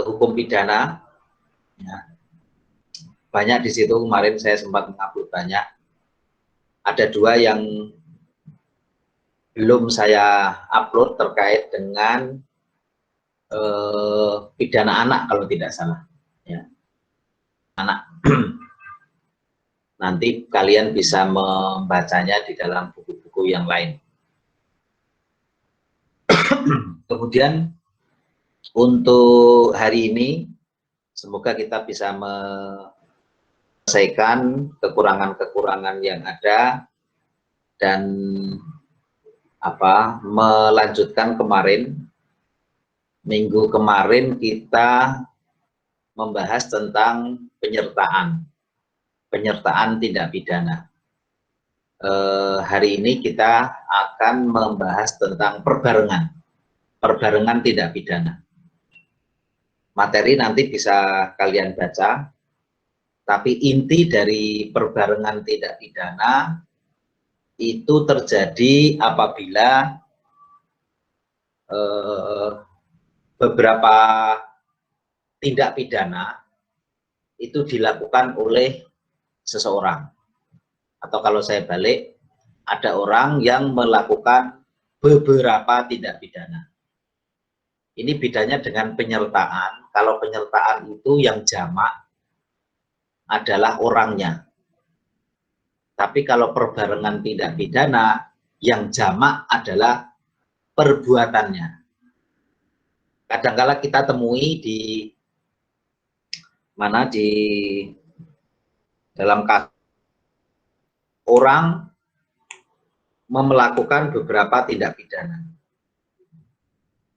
hukum pidana. Ya. Banyak di situ kemarin saya sempat mengupload banyak. Ada 2 yang belum saya upload terkait dengan pidana anak kalau tidak salah. Ya. Anak. Nanti kalian bisa membacanya di dalam buku-buku yang lain. Kemudian untuk hari ini semoga kita bisa menyelesaikan kekurangan-kekurangan yang ada dan melanjutkan kemarin. Minggu kemarin kita membahas tentang penyertaan tindak pidana. Hari ini kita akan membahas tentang perbarengan tindak pidana. Materi nanti bisa kalian baca, tapi inti dari perbarengan tindak pidana itu terjadi apabila beberapa tindak pidana itu dilakukan oleh seseorang. Atau kalau saya balik, ada orang yang melakukan beberapa tindak pidana. Ini bedanya dengan penyertaan. Kalau penyertaan itu yang jamak adalah orangnya. Tapi kalau perbarengan tindak pidana, yang jamak adalah perbuatannya. Kadang-kala kita temui di dalam kasus orang melakukan beberapa tindak pidana.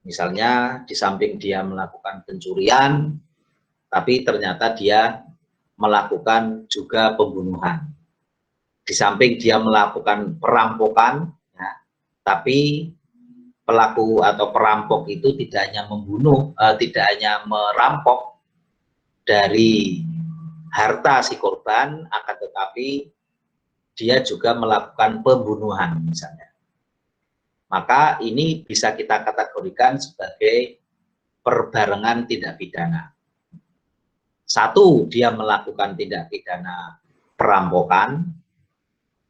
Misalnya di samping dia melakukan pencurian, tapi ternyata dia melakukan juga pembunuhan. Di samping dia melakukan perampokan, ya, tapi pelaku atau perampok itu tidak hanya membunuh, tidak hanya merampok dari harta si korban, akan tetapi dia juga melakukan pembunuhan misalnya. Maka ini bisa kita kategorikan sebagai perbarengan tindak pidana. Satu, dia melakukan tindak pidana perampokan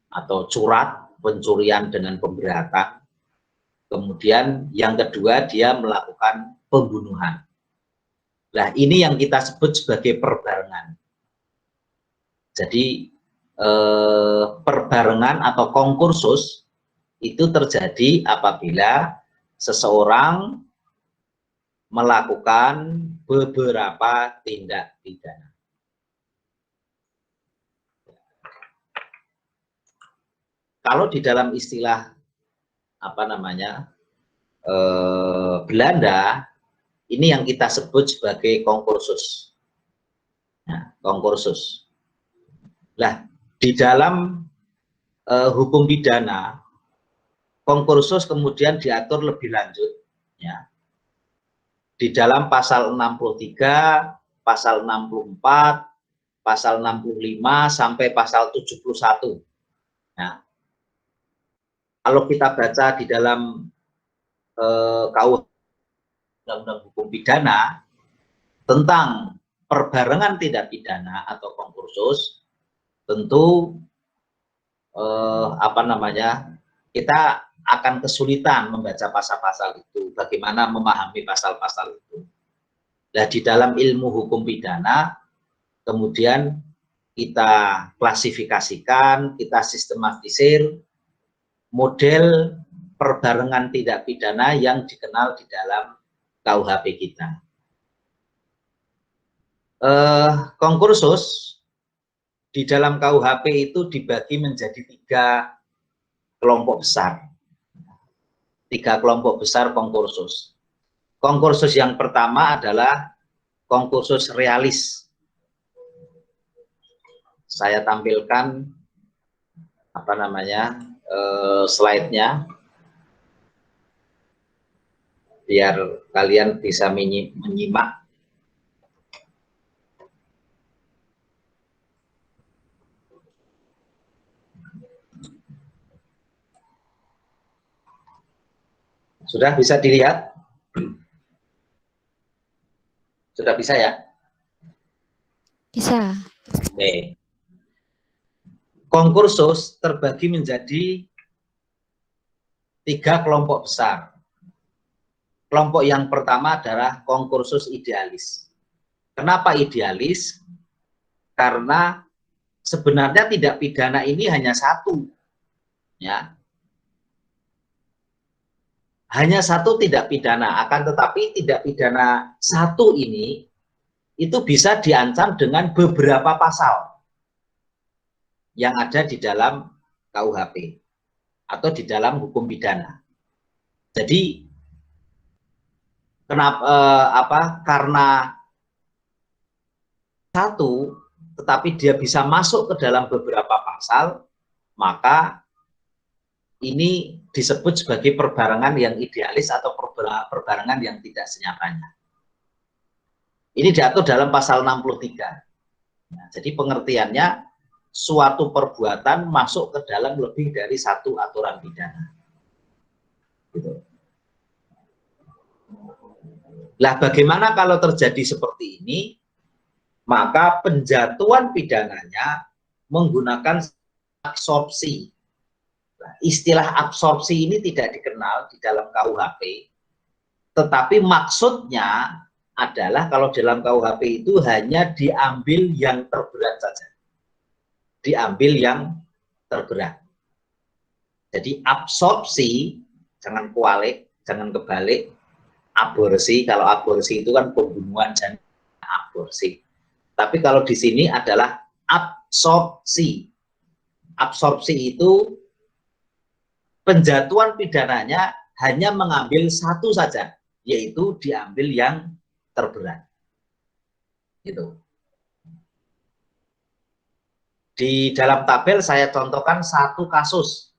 atau curat, pencurian dengan pemberatan. Kemudian yang kedua, dia melakukan pembunuhan. Nah, ini yang kita sebut sebagai perbarengan. Jadi perbarengan atau konkursus itu terjadi apabila seseorang melakukan beberapa tindak pidana. Kalau di dalam istilah Belanda, ini yang kita sebut sebagai konkursus. Nah, konkursus. Nah, di dalam hukum pidana, konkursus kemudian diatur lebih lanjut, ya. Di dalam pasal 63, pasal 64, pasal 65 sampai pasal 71. Nah, kalau kita baca di dalam KUH Undang-Undang Hukum Pidana tentang perbarengan tindak pidana atau konkursus, tentu kita akan kesulitan membaca pasal-pasal itu, bagaimana memahami pasal-pasal itu. Nah, di dalam ilmu hukum pidana, kemudian kita klasifikasikan, kita sistematisir model perbarengan tindak pidana yang dikenal di dalam KUHP kita. Konkursus di dalam KUHP itu dibagi menjadi 3 kelompok besar. 3 kelompok besar konkursus. Konkursus yang pertama adalah konkursus realis. Saya tampilkan slide-nya biar kalian bisa menyimak. Sudah bisa dilihat? Sudah bisa ya? Bisa. Oke. Konkursus terbagi menjadi 3 kelompok besar. Kelompok yang pertama adalah konkursus idealis. Kenapa idealis? Karena sebenarnya tindak pidana ini hanya satu, ya. Hanya satu tindak pidana, akan tetapi tindak pidana satu ini itu bisa diancam dengan beberapa pasal yang ada di dalam KUHP atau di dalam hukum pidana. Jadi kenapa? Karena satu, tetapi dia bisa masuk ke dalam beberapa pasal, maka ini disebut sebagai perbarengan yang idealis atau perbarengan yang tidak senyatanya. Ini diatur dalam pasal 63. Nah, jadi pengertiannya suatu perbuatan masuk ke dalam lebih dari satu aturan pidana. Gitu. Lah bagaimana kalau terjadi seperti ini? Maka penjatuhan pidananya menggunakan absorpsi. Nah, istilah absorpsi ini tidak dikenal di dalam KUHP, tetapi maksudnya adalah kalau dalam KUHP itu hanya diambil yang terberat saja. Diambil yang terberat. Jadi absorpsi, jangan kualik, jangan kebalik. Aborsi, kalau aborsi itu kan pembunuhan dan aborsi. Tapi kalau di sini adalah absorpsi. Absorpsi itu penjatuhan pidananya hanya mengambil satu saja, yaitu diambil yang terberat. Gitu. Di dalam tabel saya contohkan satu kasus.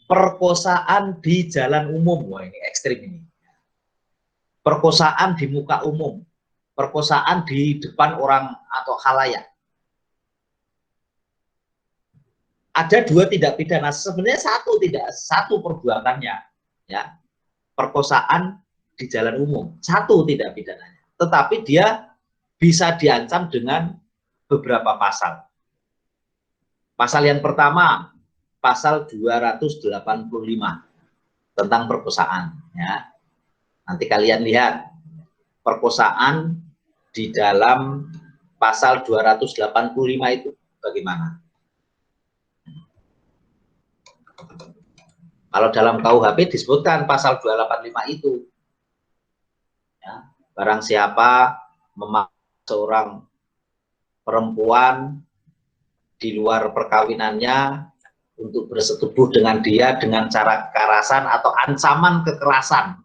Perkosaan di jalan umum. Wah, ini ekstrim ini. Perkosaan di muka umum. Perkosaan di depan orang atau khalayak. Ada 2 tindak pidana, sebenarnya satu perbuatannya, ya, perkosaan di jalan umum, satu tindak pidananya, tetapi dia bisa diancam dengan beberapa pasal. Pasal yang pertama, pasal 285 tentang perkosaan, ya. Nanti kalian lihat perkosaan di dalam pasal 285 itu bagaimana. Kalau dalam KUHP disebutkan pasal 285 itu, ya, barang siapa memaksa seorang perempuan di luar perkawinannya untuk bersetubuh dengan dia dengan cara kekerasan atau ancaman kekerasan,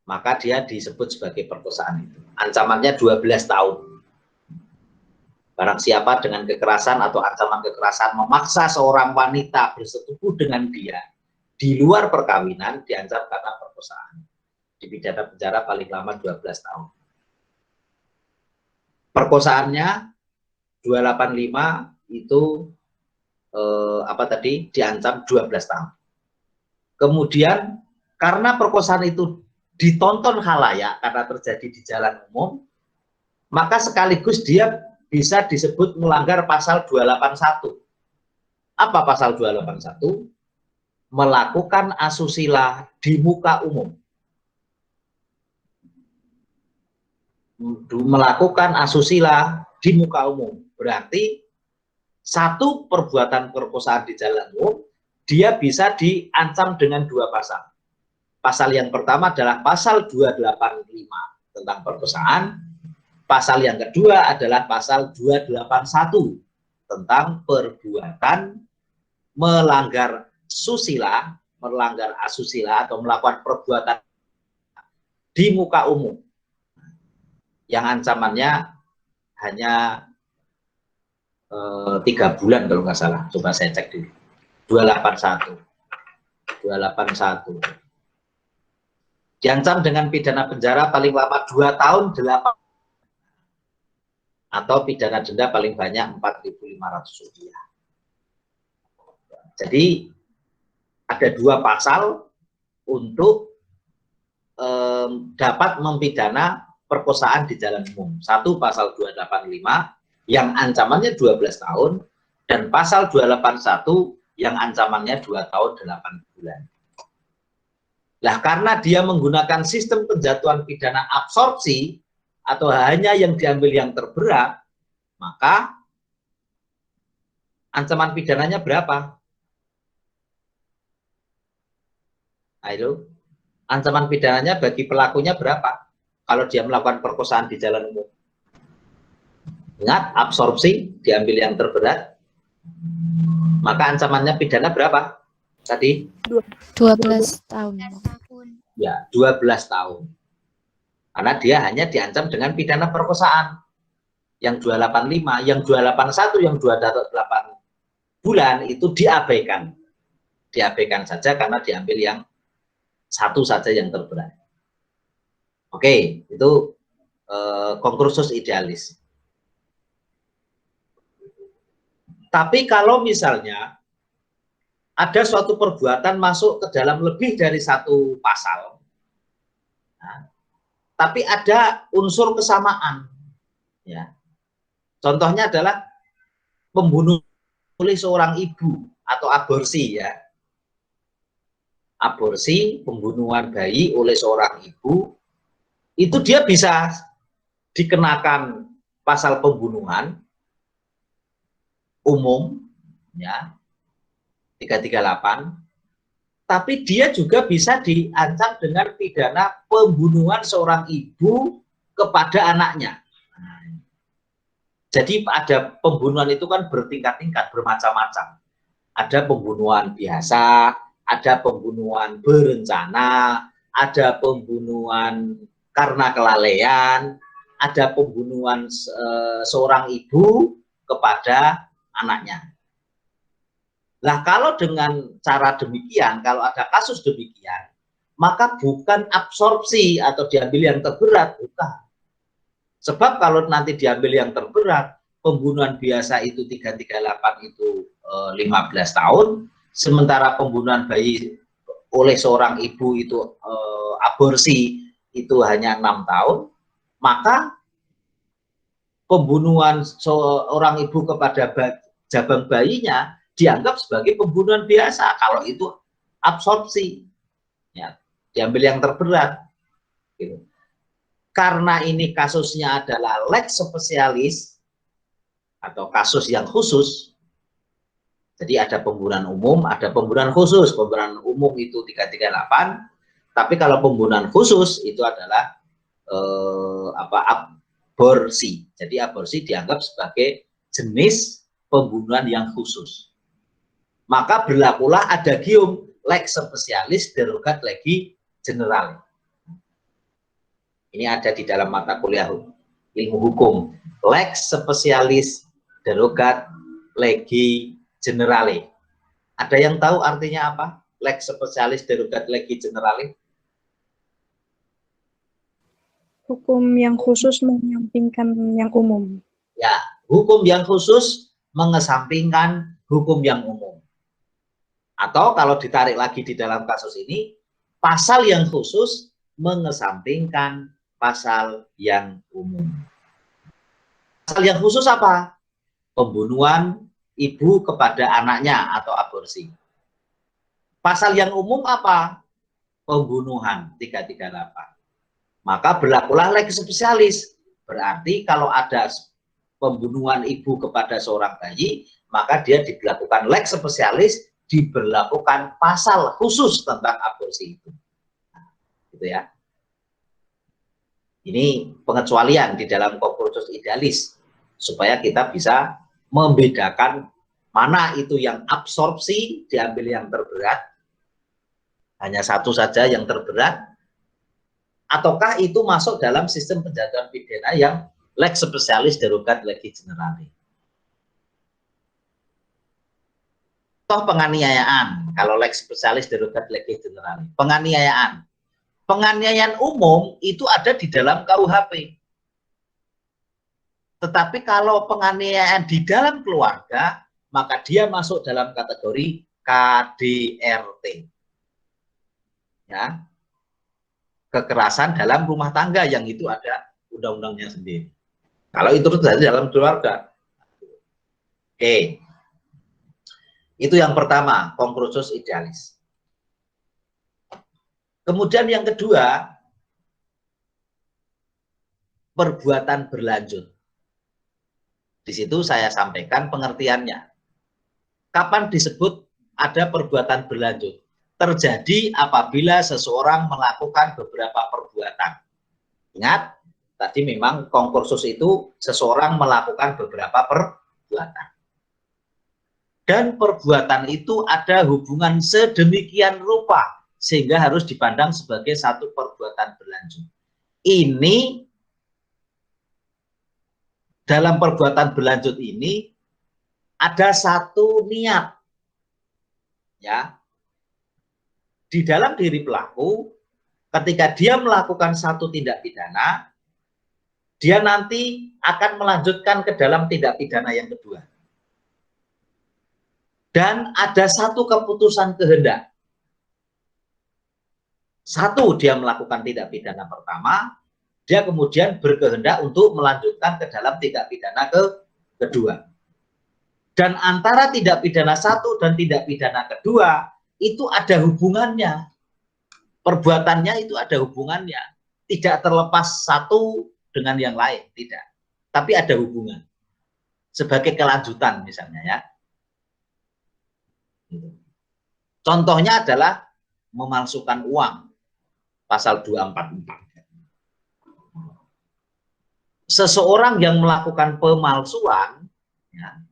maka dia disebut sebagai perkosaan itu. Ancamannya 12 tahun. Barang siapa dengan kekerasan atau ancaman kekerasan memaksa seorang wanita bersetubuh dengan dia di luar perkawinan, diancam karena perkosaan. Dipidana penjara paling lama 12 tahun. Perkosaannya 285 itu diancam 12 tahun. Kemudian karena perkosaan itu ditonton khalayak karena terjadi di jalan umum, maka sekaligus dia bisa disebut melanggar pasal 281. Apa pasal 281? Melakukan asusila di muka umum. Melakukan asusila di muka umum. Berarti satu perbuatan perkosaan di jalan umum, dia bisa diancam dengan 2 pasal. Pasal yang pertama adalah pasal 285 tentang perkosaan. Pasal yang kedua adalah pasal 281 tentang perbuatan melanggar susila, melanggar asusila atau melakukan perbuatan di muka umum yang ancamannya hanya 3 bulan kalau nggak salah. Coba saya cek dulu. 281 diancam dengan pidana penjara paling lama 2 tahun 8 atau pidana denda paling banyak Rp4.500. Jadi ada 2 pasal untuk dapat mempidana perkosaan di jalan umum. Satu, pasal 285 yang ancamannya 12 tahun, dan pasal 281 yang ancamannya 2 tahun 8 bulan. Nah, karena dia menggunakan sistem penjatuhan pidana absorpsi atau hanya yang diambil yang terberat, maka ancaman pidananya berapa? Ayo, ancaman pidananya bagi pelakunya berapa? Kalau dia melakukan perkosaan di jalan umum. Ingat, absorpsi diambil yang terberat, maka ancamannya pidana berapa? Tadi? 12 tahun. Ya, 12 tahun. Karena dia hanya diancam dengan pidana perkosaan. Yang 285, yang 281, yang 28 bulan itu diabaikan. Diabaikan saja karena diambil yang satu saja yang terberat. Oke, itu concursus idealis. Tapi kalau misalnya ada suatu perbuatan masuk ke dalam lebih dari satu pasal, nah, tapi ada unsur kesamaan, ya. Contohnya adalah pembunuh oleh seorang ibu atau aborsi, ya. Aborsi, pembunuhan bayi oleh seorang ibu, itu dia bisa dikenakan pasal pembunuhan umum, ya, 338, tapi dia juga bisa diancam dengan pidana pembunuhan seorang ibu kepada anaknya. Jadi ada pembunuhan itu kan bertingkat-tingkat, bermacam-macam. Ada pembunuhan biasa, ada pembunuhan berencana, ada pembunuhan karena kelalaian, ada pembunuhan seorang ibu kepada anaknya. Nah, kalau dengan cara demikian, kalau ada kasus demikian, maka bukan absorpsi atau diambil yang terberat, bukan. Sebab kalau nanti diambil yang terberat, pembunuhan biasa itu 338 itu 15 tahun, sementara pembunuhan bayi oleh seorang ibu itu aborsi itu hanya 6 tahun, maka pembunuhan seorang ibu kepada jabang bayinya dianggap sebagai pembunuhan biasa kalau itu absorpsi, ya, diambil yang terberat, gitu. Karena ini kasusnya adalah lex spesialis atau kasus yang khusus, jadi ada pembunuhan umum, ada pembunuhan khusus. Pembunuhan umum itu 338, tapi kalau pembunuhan khusus itu adalah aborsi. Jadi aborsi dianggap sebagai jenis pembunuhan yang khusus. Maka berlakulah adagium lex spesialis derogat legi generalis. Ini ada di dalam mata kuliah ilmu hukum. Lex spesialis derogat legi generale. Ada yang tahu artinya apa? Lex spesialis derogat legi generale? Hukum yang khusus menyampingkan yang umum. Ya, hukum yang khusus mengesampingkan hukum yang umum. Atau kalau ditarik lagi di dalam kasus ini, pasal yang khusus mengesampingkan pasal yang umum. Pasal yang khusus apa? Pembunuhan ibu kepada anaknya atau aborsi. Pasal yang umum apa? Pembunuhan 338. Maka berlakulah lex spesialis. Berarti kalau ada pembunuhan ibu kepada seorang bayi, maka dia diberlakukan lex spesialis, diberlakukan pasal khusus tentang aborsi itu. Nah, gitu ya. Ini pengecualian di dalam concursus idealis supaya kita bisa membedakan mana itu yang absorpsi diambil yang terberat, hanya satu saja yang terberat, ataukah itu masuk dalam sistem penjatuhan pidana yang lex spesialis derogat legi generalis. Toh penganiayaan, kalau lex spesialis derogat legi generalis, penganiayaan umum itu ada di dalam KUHP. Tetapi kalau penganiayaan di dalam keluarga, maka dia masuk dalam kategori KDRT. Ya. kekerasan dalam rumah tangga yang itu ada undang-undangnya sendiri. Kalau itu terjadi dalam keluarga. Oke. Itu yang pertama, concursus idealis. Kemudian yang kedua, perbuatan berlanjut. Di situ saya sampaikan pengertiannya. Kapan disebut ada perbuatan berlanjut? Terjadi apabila seseorang melakukan beberapa perbuatan. Ingat, tadi memang concursus itu seseorang melakukan beberapa perbuatan. Dan perbuatan itu ada hubungan sedemikian rupa sehingga harus dipandang sebagai satu perbuatan berlanjut. Ini dalam perbuatan berlanjut ini ada satu niat, ya, di dalam diri pelaku ketika dia melakukan satu tindak pidana, dia nanti akan melanjutkan ke dalam tindak pidana yang kedua. Dan ada satu keputusan kehendak. Satu, dia melakukan tindak pidana pertama, dia kemudian berkehendak untuk melanjutkan ke dalam tindak pidana kedua. Dan antara tindak pidana satu dan tindak pidana kedua, itu ada hubungannya. Perbuatannya itu ada hubungannya. Tidak terlepas satu dengan yang lain, tidak. Tapi ada hubungan. Sebagai kelanjutan misalnya ya. Contohnya adalah memalsukan uang. Pasal 244. Seseorang yang melakukan pemalsuan, ya,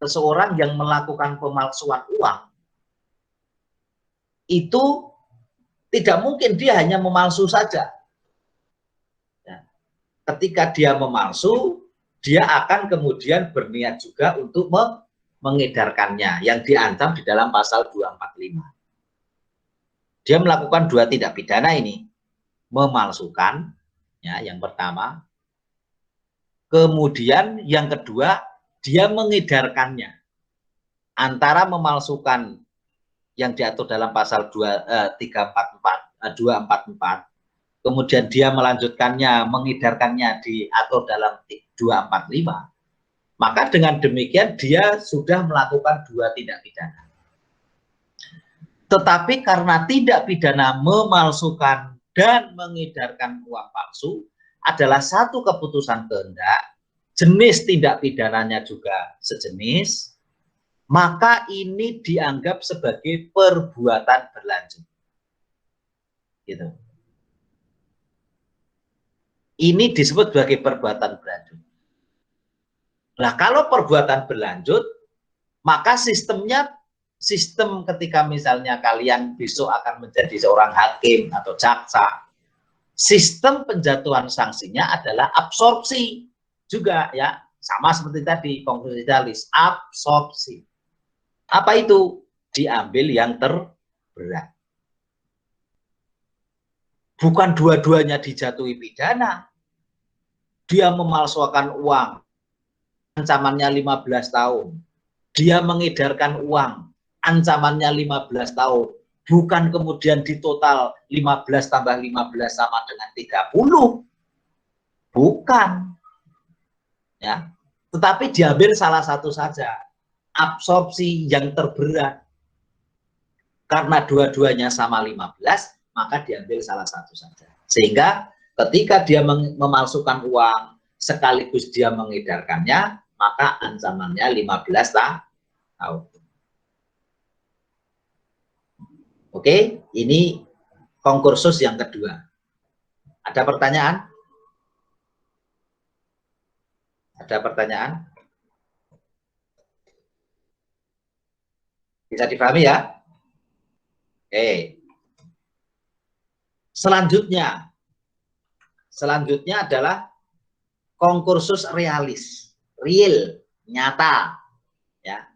seseorang yang melakukan pemalsuan uang, itu tidak mungkin dia hanya memalsu saja. Ya. Ketika dia memalsu, dia akan kemudian berniat juga untuk mengedarkannya, yang diancam di dalam pasal 245. Dia melakukan dua tindak pidana ini, memalsukan, ya, yang pertama. Kemudian yang kedua, dia mengedarkannya. Antara memalsukan yang diatur dalam pasal 244, kemudian dia melanjutkannya, mengedarkannya diatur dalam 245, maka dengan demikian dia sudah melakukan dua tindak pidana. Tetapi karena tindak pidana memalsukan dan mengedarkan uang palsu adalah satu keputusan kehendak, jenis tindak pidananya juga sejenis, maka ini dianggap sebagai perbuatan berlanjut. Gitu. Ini disebut sebagai perbuatan berlanjut. Nah, kalau perbuatan berlanjut, maka sistem ketika misalnya kalian besok akan menjadi seorang hakim atau jaksa, sistem penjatuhan sanksinya adalah absorpsi juga, ya, sama seperti tadi concursus idealis, absorpsi. Apa itu? Diambil yang terberat. Bukan dua-duanya dijatuhi pidana. Dia memalsukan uang, ancamannya 15 tahun. Dia mengedarkan uang, ancamannya 15 tahun. Bukan kemudian di total 15 tambah 15 sama dengan 30. Bukan. Ya. Tetapi diambil salah satu saja. Absorpsi yang terberat. Karena dua-duanya sama 15, maka diambil salah satu saja. Sehingga ketika dia memalsukan uang, sekaligus dia mengedarkannya, maka ancamannya 15 tahun. Oke, ini concursus yang kedua. Ada pertanyaan? Ada pertanyaan? Bisa dipahami ya? Oke. Selanjutnya adalah concursus realis, real, nyata. Ya.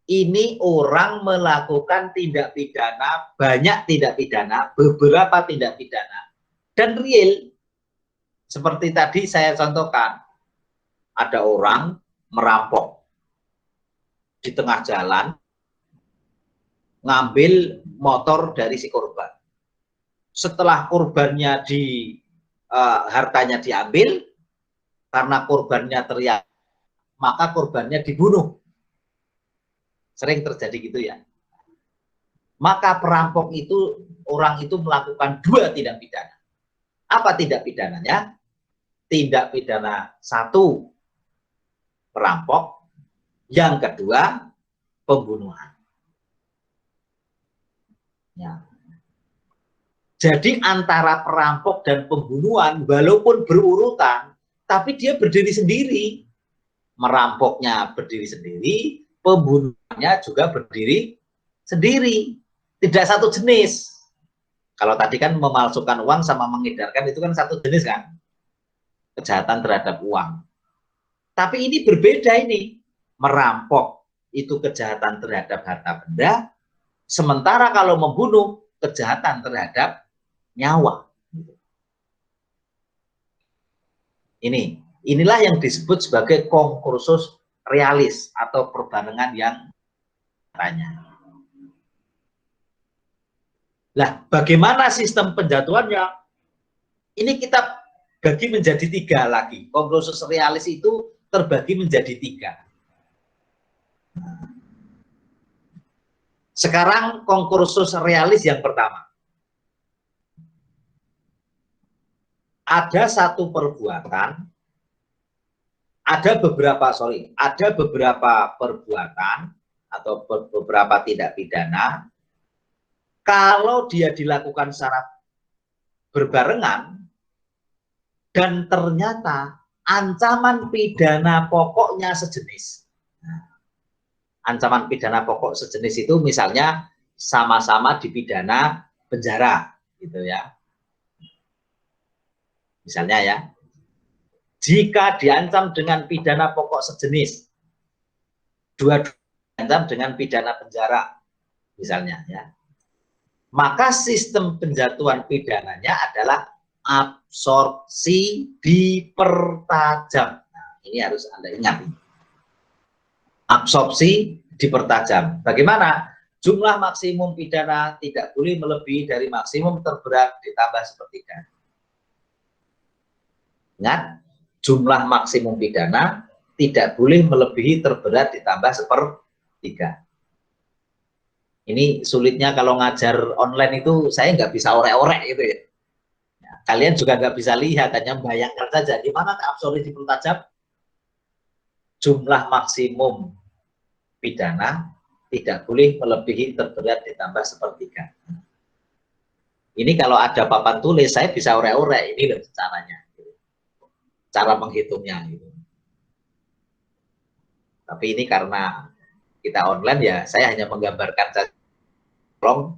Ini orang melakukan tindak pidana, banyak tindak pidana, beberapa tindak pidana, dan real. Seperti tadi saya contohkan, ada orang merampok di tengah jalan, ngambil motor dari si korban. setelah korbannya hartanya diambil, karena korbannya teriak, maka korbannya dibunuh. Sering terjadi gitu ya. Maka perampok itu, orang itu melakukan 2 tindak pidana. Apa tindak pidananya? Tindak pidana 1, perampok. Yang kedua, pembunuhan. Ya. Jadi antara perampok dan pembunuhan, walaupun berurutan, tapi dia berdiri sendiri. Merampoknya berdiri sendiri, pembunuhannya juga berdiri sendiri. Tidak satu jenis. Kalau tadi kan memalsukan uang sama mengedarkan itu kan satu jenis kan. Kejahatan terhadap uang. Tapi ini berbeda ini. Merampok itu kejahatan terhadap harta benda. Sementara kalau membunuh, kejahatan terhadap nyawa. Inilah yang disebut sebagai konkursus realis atau perbarengan yang tanya. Lah, bagaimana sistem penjatuhannya? Ini kita bagi menjadi 3 lagi. Konkursus realis itu terbagi menjadi 3. Sekarang konkursus realis yang pertama. Ada satu perbuatan, ada beberapa perbuatan atau beberapa tindak pidana, kalau dia dilakukan secara berbarengan dan ternyata ancaman pidana pokoknya sejenis. Ancaman pidana pokok sejenis itu misalnya sama-sama dipidana penjara, gitu ya. Misalnya ya, jika diancam dengan pidana pokok sejenis, dua-duanya diancam dengan pidana penjara, misalnya ya, maka sistem penjatuhan pidananya adalah absorpsi dipertajam. Nah, ini harus Anda ingat. Absorpsi dipertajam. Bagaimana? Jumlah maksimum pidana tidak boleh melebihi dari maksimum terberat ditambah sepertiga. Ingat, jumlah maksimum pidana tidak boleh melebihi terberat ditambah sepertiga. Ini sulitnya kalau ngajar online itu saya nggak bisa orek-orek gitu ya. Kalian juga nggak bisa lihat, hanya bayangkan saja gimana absorpsi dipertajam. Jumlah maksimum pidana tidak boleh melebihi terberat ditambah sepertiga. Ini kalau ada papan tulis saya bisa orek-orek, ini loh caranya. Cara menghitungnya gitu. Tapi ini karena kita online ya, saya hanya menggambarkan saja. Tolong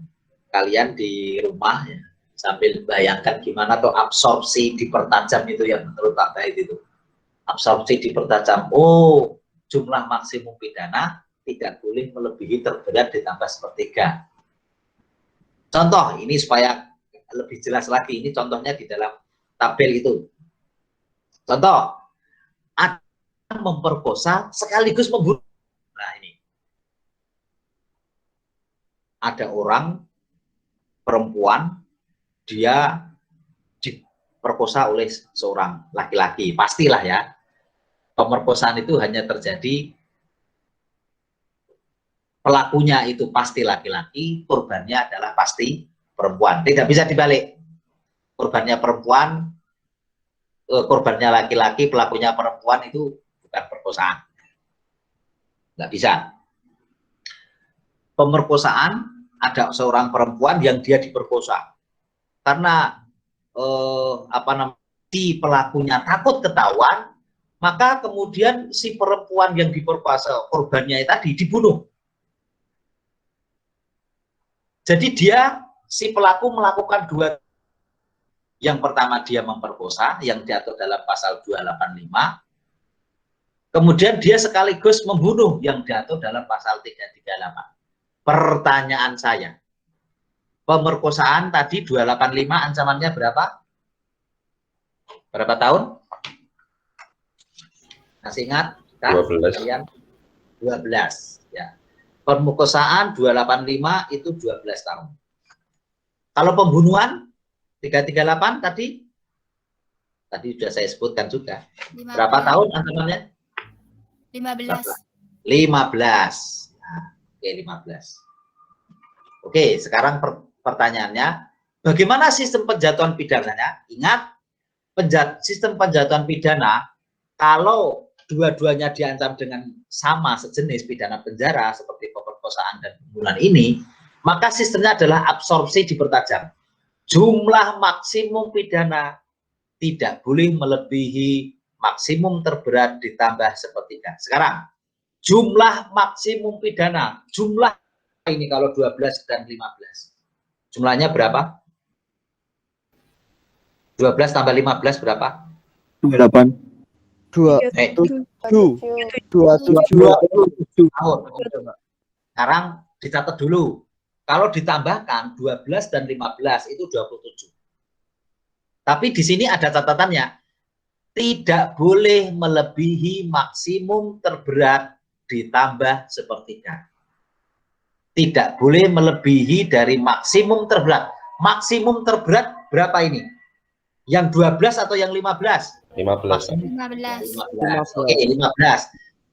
kalian di rumah ya, sambil bayangkan gimana tuh absorpsi dipertajam itu yang menurut Pak Baik itu. Absorpsi dipertajam. Oh, jumlah maksimum pidana tidak boleh melebihi terberat ditambah sepertiga. Contoh ini supaya lebih jelas lagi, ini contohnya di dalam tabel itu. Contoh, ada memperkosa sekaligus membunuh. Nah ini, ada orang perempuan, dia diperkosa oleh seorang laki-laki. Pastilah ya, pemerkosaan itu hanya terjadi, pelakunya itu pasti laki-laki, korbannya adalah pasti perempuan. Tidak bisa dibalik. Korbannya perempuan, korbannya laki-laki, pelakunya perempuan, itu bukan perkosaan. Nggak bisa. Pemerkosaan, ada seorang perempuan yang dia diperkosa. Karena si pelakunya takut ketahuan, maka kemudian si perempuan yang diperkosa, korbannya tadi dibunuh. Jadi si pelaku melakukan 2. Yang pertama dia memperkosa, yang diatur dalam pasal 285. Kemudian dia sekaligus membunuh, yang diatur dalam pasal 338. Pertanyaan saya, pemerkosaan tadi 285 ancamannya berapa? Berapa tahun? Masih ingat? 12. Kalian? 12. Ya. Pemerkosaan 285 itu 12 tahun. Kalau pembunuhan 338 tadi? Tadi sudah saya sebutkan juga. 15. Berapa tahun ancamannya? 15. 15. Nah, oke, 15. Oke, sekarang pertanyaannya, bagaimana sistem penjatuhan pidananya? Ingat, sistem penjatuhan pidana, kalau dua-duanya diancam dengan sama sejenis pidana penjara, seperti pemerkosaan dan pembunuhan ini, maka sistemnya adalah absorpsi dipertajam. Jumlah maksimum pidana tidak boleh melebihi maksimum terberat ditambah sepertiga. Sekarang, jumlah maksimum pidana, jumlah ini kalau 12 dan 15. Jumlahnya berapa? 12 tambah 15 berapa? 28. 27 tahun. Sekarang dicatat dulu. Kalau ditambahkan 12 dan 15 itu 27. Tapi di sini ada catatannya. Tidak boleh melebihi maksimum terberat ditambah sepertiga. Tidak boleh melebihi dari maksimum terberat. Maksimum terberat berapa ini? Yang 12 atau yang 15? 15. 15. Oke, 15.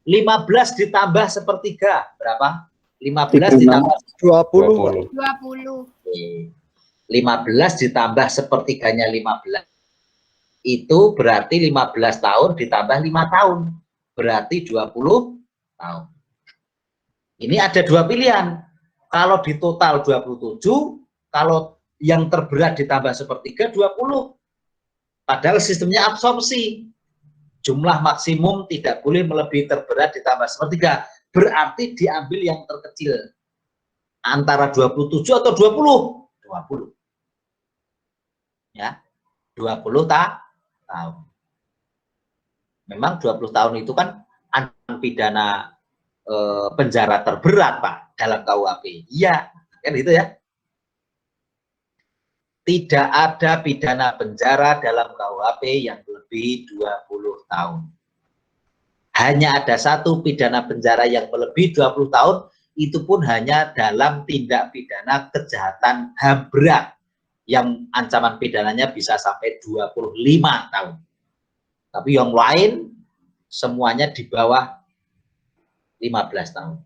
15 ditambah sepertiga berapa? 15 ditambah 20. 20. Oke. 15 ditambah sepertiganya 15. Itu berarti 15 tahun ditambah 5 tahun. Berarti 20 tahun. Ini ada dua pilihan. Kalau di total 27, kalau yang terberat ditambah sepertiga 20. Padahal sistemnya absorpsi. Jumlah maksimum tidak boleh melebihi terberat ditambah sepertiga. Berarti diambil yang terkecil. Antara 27 atau 20? 20. Ya, 20 tahun. Memang 20 tahun itu kan ancaman pidana penjara terberat, Pak, dalam KUHP. Iya, kan itu ya. Tidak ada pidana penjara dalam KUHP yang lebih 20 tahun. Hanya ada satu pidana penjara yang melebihi 20 tahun, itu pun hanya dalam tindak pidana kejahatan HAM berat, yang ancaman pidananya bisa sampai 25 tahun. Tapi yang lain, semuanya di bawah 15 tahun.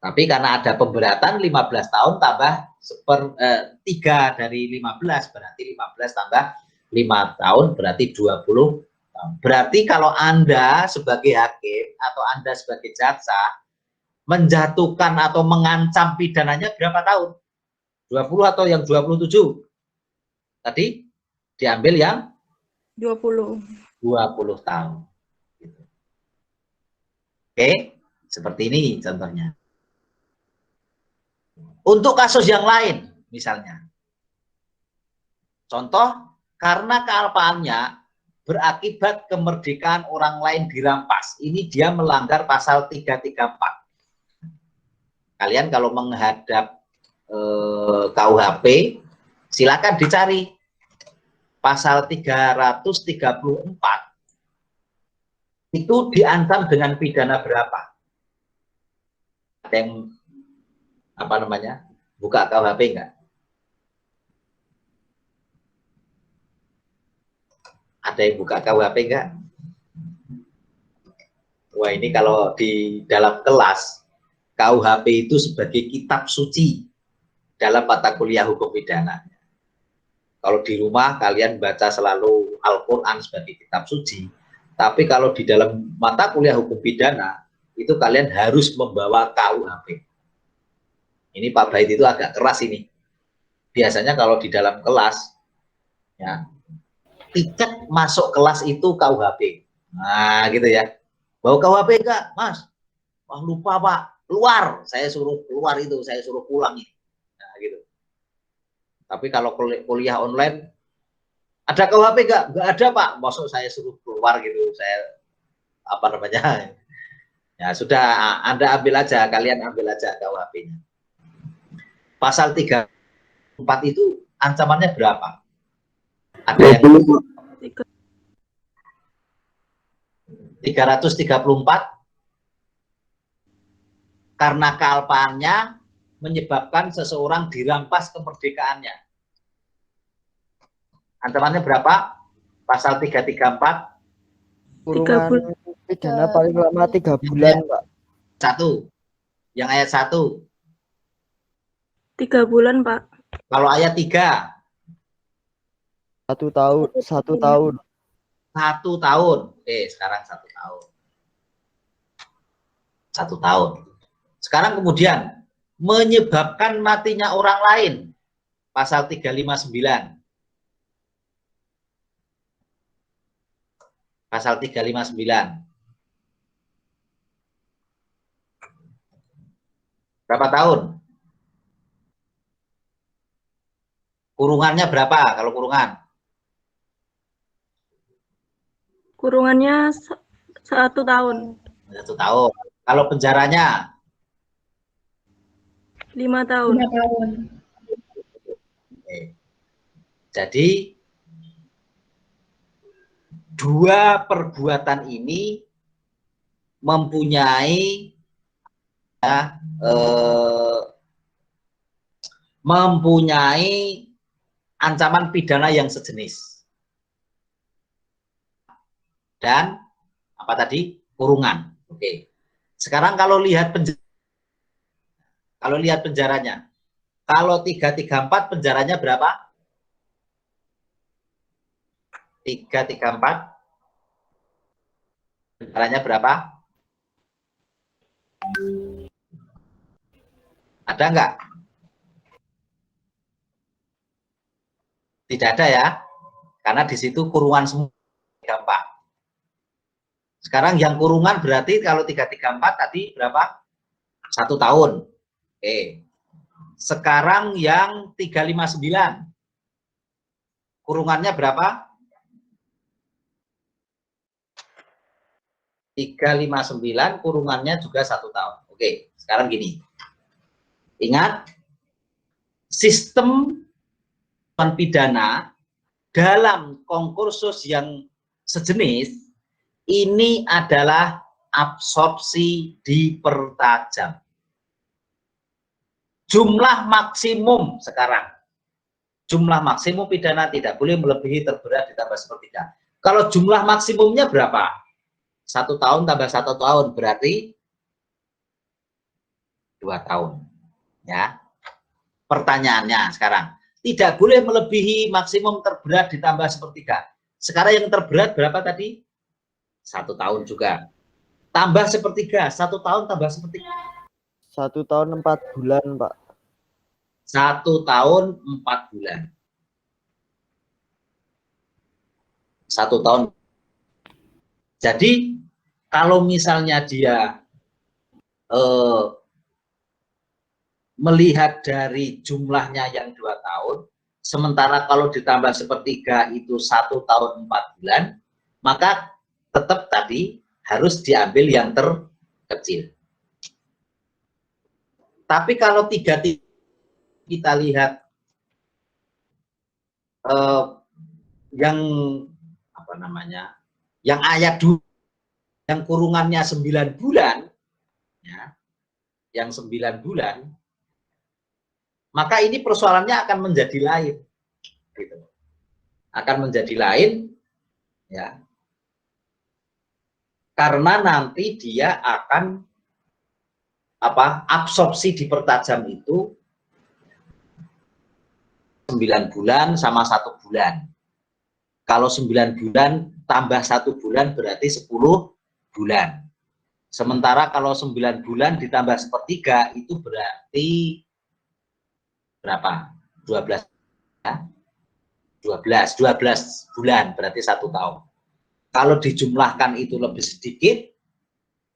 Tapi karena ada pemberatan 15 tahun tambah 3 dari 15, berarti 15 tambah 5 tahun berarti 20 tahun. Berarti kalau Anda sebagai hakim atau Anda sebagai jaksa menjatuhkan atau mengancam pidananya berapa tahun? 20 atau yang 27? Tadi diambil yang 20 tahun. Oke, seperti ini contohnya. Untuk kasus yang lain, misalnya, contoh, karena kealpaannya berakibat kemerdekaan orang lain dirampas, ini dia melanggar pasal 334. Kalian kalau menghadap KUHP, silakan dicari pasal 334. Itu diancam dengan pidana berapa? Ada yang apa namanya, buka KUHP enggak? Ada yang buka KUHP enggak? Wah, ini kalau di dalam kelas, KUHP itu sebagai kitab suci dalam mata kuliah hukum pidana. Kalau di rumah kalian baca selalu Al-Quran sebagai kitab suci, tapi kalau di dalam mata kuliah hukum pidana, itu kalian harus membawa KUHP. Ini Pak Bait itu agak keras ini. Biasanya kalau di dalam kelas, ya, tiket masuk kelas itu KUHP. Nah, gitu ya. Bawa KUHP enggak, Mas? Wah, lupa, Pak. Keluar. Saya suruh keluar itu, saya suruh pulang ini. Nah, gitu. Tapi kalau kuliah online, ada KUHP enggak? Enggak ada, Pak. Maksud saya suruh keluar gitu. Saya, apa namanya? Ya, sudah, Anda ambil aja, kalian ambil aja KUHP-nya. Pasal 34 itu ancamannya berapa? Ada yang 334 karena kealpaannya menyebabkan seseorang dirampas kemerdekaannya. Ancamannya berapa? Pasal 334. Kurungan pidana paling lama 3 bulan, Pak. 1. Yang ayat 1. 3 bulan, Pak. Kalau ayat 3. 1 tahun. 1 tahun. 1 tahun. Oke, sekarang 1 tahun. 1 tahun. Sekarang kemudian menyebabkan matinya orang lain. Pasal 359. Pasal 359. Berapa tahun? Kurungannya berapa kalau kurungan? Kurungannya 1 tahun. 1 tahun. Kalau penjaranya? 5 tahun. 5 tahun. Oke. Jadi dua perbuatan ini mempunyai ancaman pidana yang sejenis. Dan apa tadi? Kurungan. Oke. Sekarang kalau lihat penjaranya. Kalau 334 penjaranya berapa? 334 penjaranya berapa? Ada enggak? Tidak ada ya. Karena di situ kurungan semua 334. Sekarang yang kurungan berarti kalau 334 tadi berapa? 1 tahun. Oke. Sekarang yang 359. Kurungannya berapa? 359 kurungannya juga 1 tahun. Oke, sekarang gini. Ingat, sistem pidana dalam konkursus yang sejenis ini adalah absorpsi dipertajam. Jumlah maksimum sekarang. Jumlah maksimum pidana tidak boleh melebihi terberat ditambah sepertiga. Kalau jumlah maksimumnya berapa? 1 tahun tambah 1 tahun berarti 2 tahun. Ya. Pertanyaannya sekarang, tidak boleh melebihi maksimum terberat ditambah sepertiga. Sekarang yang terberat berapa tadi? 1 tahun juga. Tambah sepertiga, 1 tahun tambah sepertiga. 1 tahun 4 bulan, Pak. 1 tahun 4 bulan. 1 tahun. Jadi kalau misalnya dia melihat dari jumlahnya yang 2 tahun, sementara kalau ditambah sepertiga itu 1 tahun 4 bulan, maka tetap tadi harus diambil yang terkecil. Tapi kalau kita lihat yang apa namanya, yang ayat 2, yang kurungannya 9 bulan, ya, yang 9 bulan, maka ini persoalannya akan menjadi lain, gitu. Akan menjadi lain, ya, karena nanti dia akan absorpsi dipertajam itu 9 bulan sama 1 bulan. Kalau 9 bulan tambah 1 bulan berarti 10 bulan. Sementara kalau 9 bulan ditambah sepertiga itu berarti berapa? 12 ya? 12 bulan berarti 1 tahun. Kalau dijumlahkan itu lebih sedikit,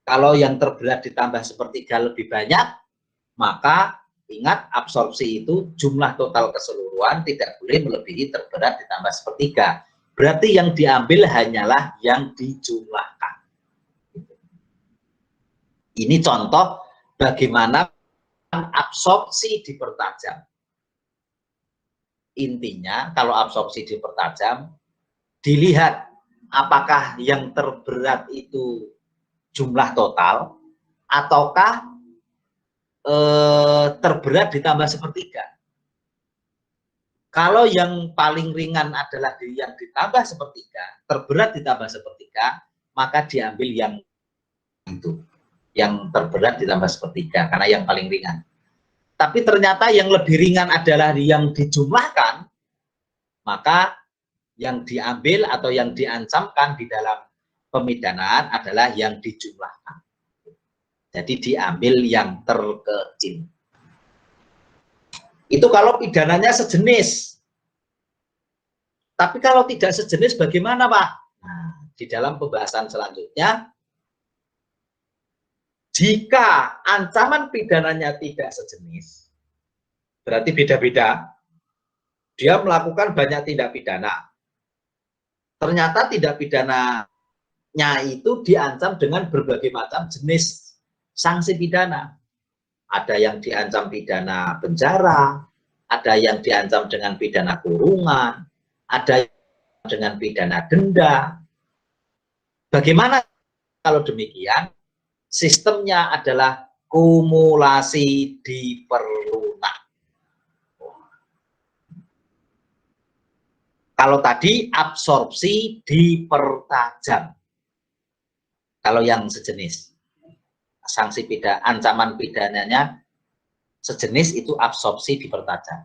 kalau yang terberat ditambah sepertiga lebih banyak, maka ingat absorpsi itu jumlah total keseluruhan tidak boleh melebihi terberat ditambah sepertiga. Berarti yang diambil hanyalah yang dijumlahkan. Ini contoh bagaimana absorpsi dipertajam. Intinya kalau absorpsi dipertajam, dilihat apakah yang terberat itu jumlah total ataukah terberat ditambah sepertiga. Kalau yang paling ringan adalah yang ditambah sepertiga, terberat ditambah sepertiga, maka diambil yang itu, yang terberat ditambah sepertiga, karena yang paling ringan. Tapi ternyata yang lebih ringan adalah yang dijumlahkan, maka yang diambil atau yang diancamkan di dalam pemidanaan adalah yang dijumlahkan. Jadi diambil yang terkecil. Itu kalau pidananya sejenis. Tapi kalau tidak sejenis bagaimana, Pak? Nah, di dalam pembahasan selanjutnya, jika ancaman pidananya tidak sejenis, berarti beda-beda. Dia melakukan banyak tindak pidana. Ternyata tindak pidananya itu diancam dengan berbagai macam jenis sanksi pidana. Ada yang diancam pidana penjara, ada yang diancam dengan pidana kurungan, ada dengan pidana denda. Bagaimana kalau demikian? Sistemnya adalah kumulasi diperlunak. Kalau tadi absorpsi dipertajam. Kalau yang sejenis. Sanksi pidana, ancaman pidananya sejenis itu absorpsi dipertajam.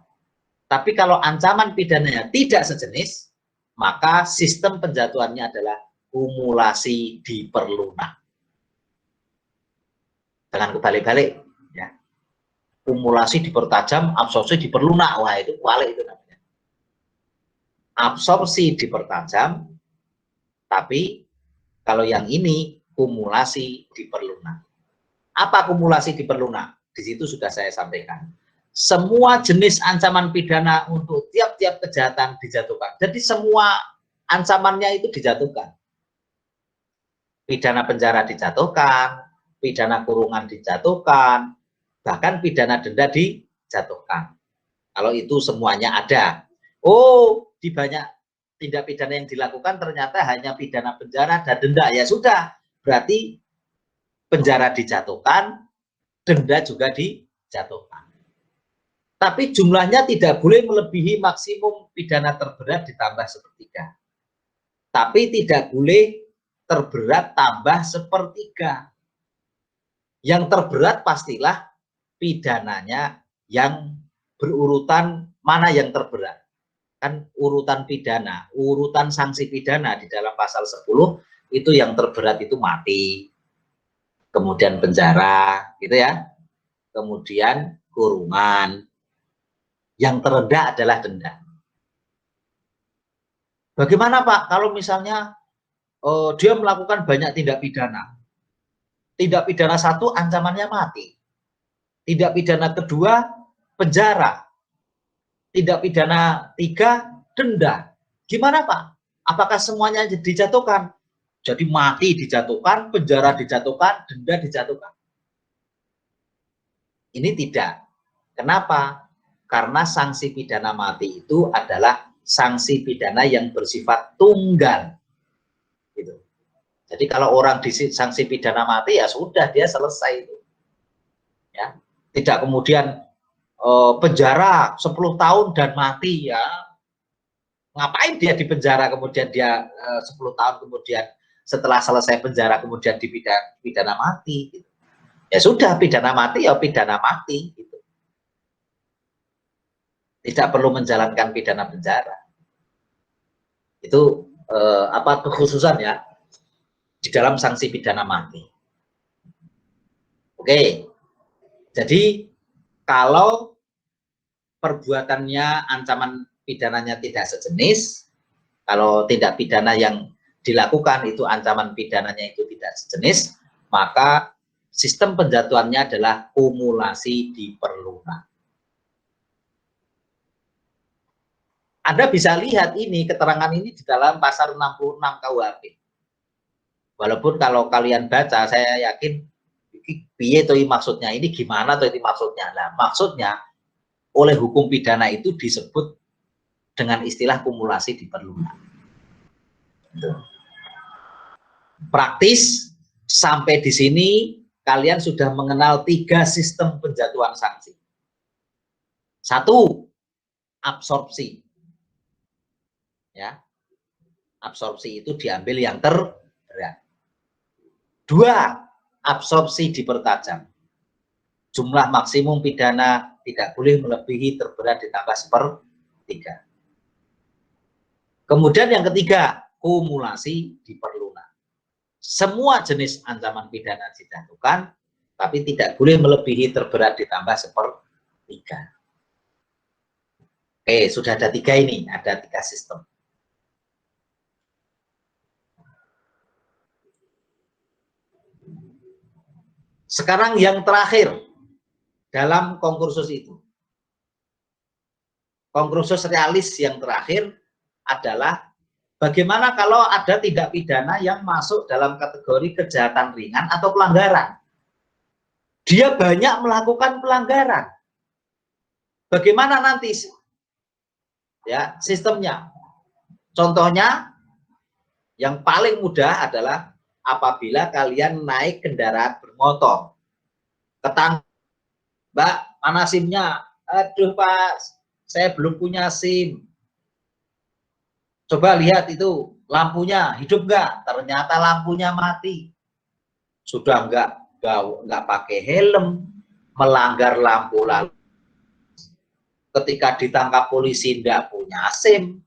Tapi kalau ancaman pidananya tidak sejenis, maka sistem penjatuhannya adalah kumulasi diperlunak. Jangan kebalik-balik, ya. Kumulasi dipertajam, absorpsi diperlunak. Wah, itu balik itu namanya. Absorpsi dipertajam, tapi kalau yang ini kumulasi diperlunak. Apa kumulasi diperlunak? Di situ sudah saya sampaikan. Semua jenis ancaman pidana untuk tiap-tiap kejahatan dijatuhkan. Jadi semua ancamannya itu dijatuhkan. Pidana penjara dijatuhkan, pidana kurungan dijatuhkan, bahkan pidana denda dijatuhkan. Kalau itu semuanya ada. Oh, di banyak tindak pidana yang dilakukan ternyata hanya pidana penjara dan denda. Ya sudah, berarti penjara dijatuhkan, denda juga dijatuhkan. Tapi jumlahnya tidak boleh melebihi maksimum pidana terberat ditambah sepertiga. Tapi tidak boleh terberat tambah sepertiga. Yang terberat pastilah pidananya yang berurutan mana yang terberat. Kan urutan pidana, urutan sanksi pidana di dalam pasal 10 itu yang terberat itu mati. Kemudian penjara, gitu ya. Kemudian kurungan. Yang terendah adalah denda. Bagaimana, Pak, kalau misalnya dia melakukan banyak tindak pidana? Tindak pidana satu ancamannya mati. Tindak pidana kedua penjara. Tindak pidana tiga denda. Gimana, Pak? Apakah semuanya dijatuhkan? Jadi mati dijatuhkan, penjara dijatuhkan, denda dijatuhkan. Ini tidak. Kenapa? Karena sanksi pidana mati itu adalah sanksi pidana yang bersifat tunggal. Gitu. Jadi kalau orang disanksi pidana mati, ya sudah, dia selesai itu. Ya. Tidak kemudian penjara 10 tahun dan mati, ya. Ngapain dia di penjara kemudian dia 10 tahun kemudian setelah selesai penjara kemudian dipidana mati, gitu. Ya sudah, pidana mati ya pidana mati, gitu. Tidak perlu menjalankan pidana penjara. Itu kekhususan ya di dalam sanksi pidana mati. Oke, jadi kalau perbuatannya ancaman pidananya tidak sejenis, kalau tindak pidana yang dilakukan itu ancaman pidananya itu tidak sejenis, maka sistem penjatuhannya adalah kumulasi diperlunak. Anda bisa lihat ini, keterangan ini di dalam pasal 66 KUHP. Walaupun kalau kalian baca, saya yakin piye to maksudnya, ini gimana to itu maksudnya. Nah, maksudnya oleh hukum pidana itu disebut dengan istilah kumulasi diperlunak. Praktis sampai di sini kalian sudah mengenal 3 sistem penjatuhan sanksi. 1, absorpsi. Ya. Absorpsi itu diambil yang terberat. 2, absorpsi dipertajam. Jumlah maksimum pidana tidak boleh melebihi terberat ditambah 1/3. Kemudian yang ketiga, kumulasi diperlunak. Semua jenis ancaman pidana dijatuhkan, tapi tidak boleh melebihi terberat ditambah 1/3. Oke, sudah ada 3 ini, ada 3 sistem. Sekarang yang terakhir dalam konkursus itu. Konkursus realis yang terakhir adalah bagaimana kalau ada tindak pidana yang masuk dalam kategori kejahatan ringan atau pelanggaran. Dia banyak melakukan pelanggaran. Bagaimana nanti ya sistemnya? Contohnya yang paling mudah adalah apabila kalian naik kendaraan bermotor. Ketang, Mbak, mana SIM-nya? Aduh Pak, saya belum punya SIM. Coba lihat itu lampunya hidup nggak? Ternyata lampunya mati. Sudah nggak pakai helm, melanggar lampu lalu. Ketika ditangkap polisi tidak punya SIM,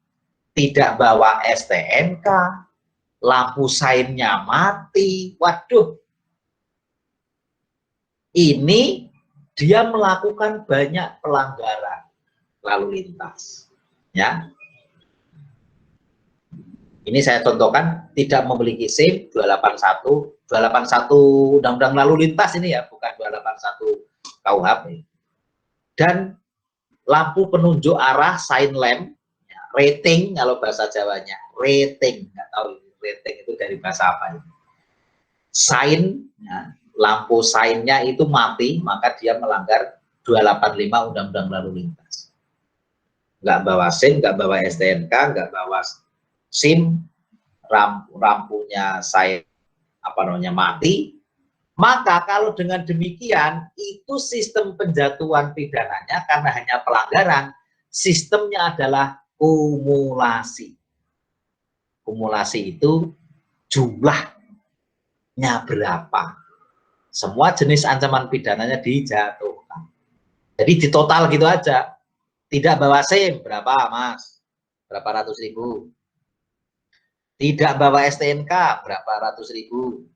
tidak bawa STNK, lampu sainnya mati. Waduh, ini dia melakukan banyak pelanggaran lalu lintas. Ya. Ini saya contohkan, tidak memiliki SIM 281 Undang-Undang Lalu Lintas ini ya, bukan 281 KUHP. Dan lampu penunjuk arah sign lamp, ya, rating kalau bahasa Jawanya, rating, nggak tahu rating itu dari bahasa apa ini. Sign, ya, lampu signnya itu mati, maka dia melanggar 285 Undang-Undang Lalu Lintas. Nggak bawa SIM, nggak bawa STNK, nggak bawa SIM, lampunya mati, maka kalau dengan demikian itu sistem penjatuhan pidananya karena hanya pelanggaran, sistemnya adalah kumulasi. Kumulasi itu jumlahnya berapa, semua jenis ancaman pidananya dijatuhkan. Jadi di total gitu aja, tidak bawa SIM berapa Mas, berapa ratus ribu. Tidak bawa STNK berapa ratus ribu.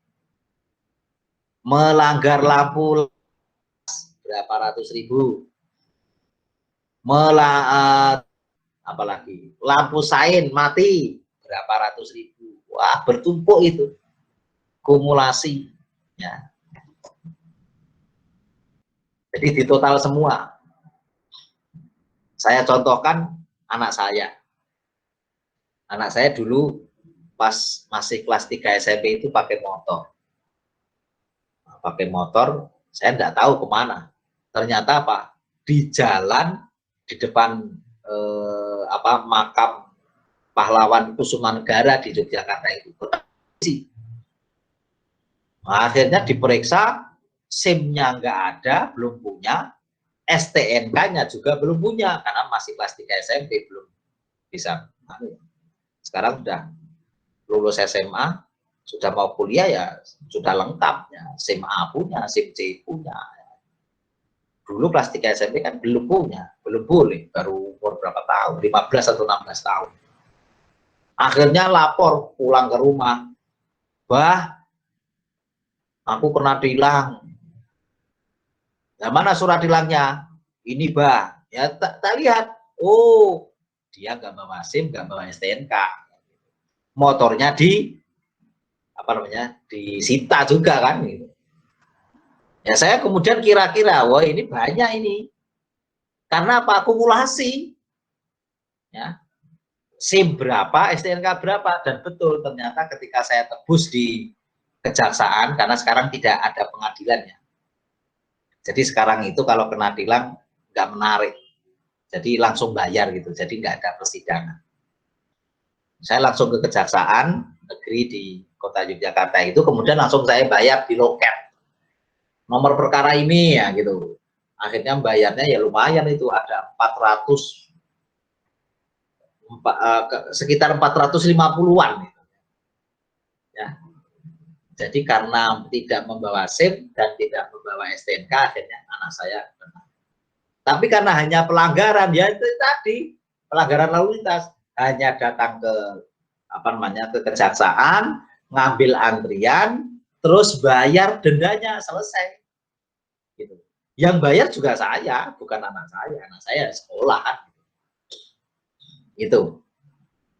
Melanggar lampu berapa ratus ribu. Apalagi lampu sain mati berapa ratus ribu. Wah, bertumpuk itu kumulasi ya. Jadi di total semua. Saya contohkan anak saya. Anak saya dulu pas masih kelas 3 SMP itu pakai motor. Pakai motor, saya enggak tahu kemana. Ternyata apa? Di jalan, di depan makam pahlawan Kusumanegara di Yogyakarta itu. Nah, akhirnya diperiksa, SIM-nya enggak ada, belum punya, STNK-nya juga belum punya, karena masih kelas 3 SMP, belum bisa. Sekarang sudah lulus SMA, sudah mau kuliah ya sudah lengkap ya, SIM A punya, SIM C punya. Dulu kelas 3 SMP kan belum punya, belum boleh, baru umur berapa tahun, 15 atau 16 tahun. Akhirnya lapor pulang ke rumah, "Bah, aku kena tilang." Nah, mana surat tilangnya? Ini Bah, ya tak lihat, oh dia nggak bawa SIM, nggak bawa STNK. Motornya disita juga kan gitu. Ya saya kemudian kira-kira, wah ini banyak ini. Karena apa? Akumulasi. Ya. SIM berapa, STNK berapa, dan betul ternyata ketika saya tebus di kejaksaan, karena sekarang tidak ada pengadilannya. Jadi sekarang itu kalau kena tilang nggak menarik. Jadi langsung bayar gitu. Jadi nggak ada persidangan. Saya langsung ke Kejaksaan Negeri di Kota Yogyakarta itu, kemudian langsung saya bayar di loket. nomor perkara ini ya gitu. Akhirnya bayarnya ya lumayan itu, ada 400 sekitar 450-an gitu. Ya. Jadi karena tidak membawa SIM dan tidak membawa STNK, akhirnya anak saya kena. Tapi karena hanya pelanggaran, ya itu tadi pelanggaran lalu lintas, hanya datang ke ke kejaksaan, ngambil antrian, terus bayar dendanya, selesai. Gitu. Yang bayar juga saya, bukan anak saya sekolah. Gitu.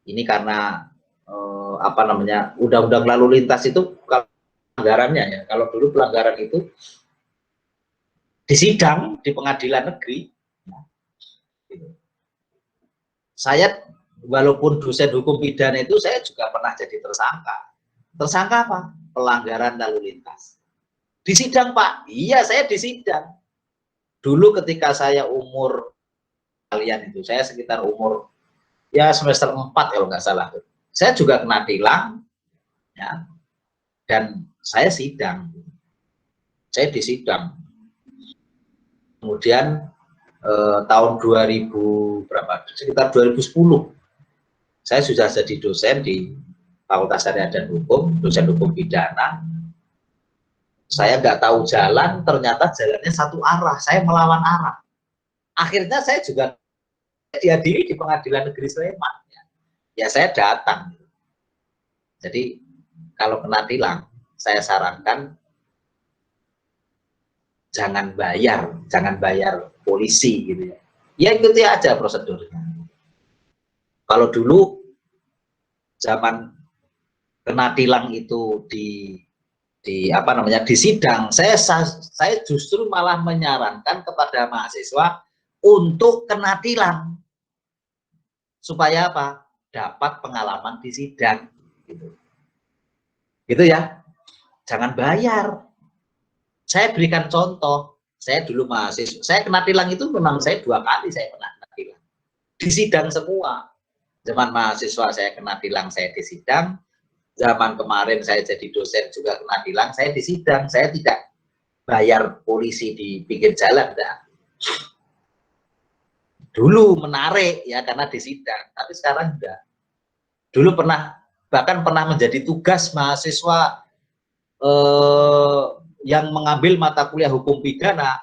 Ini karena undang-undang lalu lintas itu pelanggarannya ya. Kalau dulu pelanggaran itu disidang di pengadilan negeri. Gitu. Saya walaupun dosen hukum pidana itu, saya juga pernah jadi tersangka. Tersangka apa? Pelanggaran lalu lintas. Disidang, Pak. Iya, saya disidang. Dulu ketika saya umur kalian itu, saya sekitar umur ya semester 4 kalau nggak salah. Saya juga kena tilang, ya, dan saya sidang. Saya disidang. Kemudian tahun 2000 berapa? Sekitar 2010. Saya sudah jadi dosen di Fakultas Syariah dan Hukum, dosen hukum pidana. Saya nggak tahu jalan, ternyata jalannya satu arah, saya melawan arah. Akhirnya saya juga dihadiri di Pengadilan Negeri Sleman. Ya saya datang. Jadi kalau kena tilang, saya sarankan jangan bayar polisi gitu ya. Ya ikuti aja prosedurnya. Kalau dulu zaman kena tilang itu di sidang, saya justru malah menyarankan kepada mahasiswa untuk kena tilang supaya apa? Dapat pengalaman di sidang gitu ya. Jangan bayar. Saya berikan contoh, saya dulu mahasiswa, saya kena tilang itu memang saya 2 kali saya pernah kena tilang di sidang semua. Zaman mahasiswa saya kena tilang, saya di sidang. Zaman kemarin saya jadi dosen juga kena tilang, saya di sidang. Saya tidak bayar polisi di pinggir jalan, enggak. Dulu menarik ya karena di sidang, tapi sekarang enggak. Dulu bahkan pernah menjadi tugas mahasiswa yang mengambil mata kuliah hukum pidana,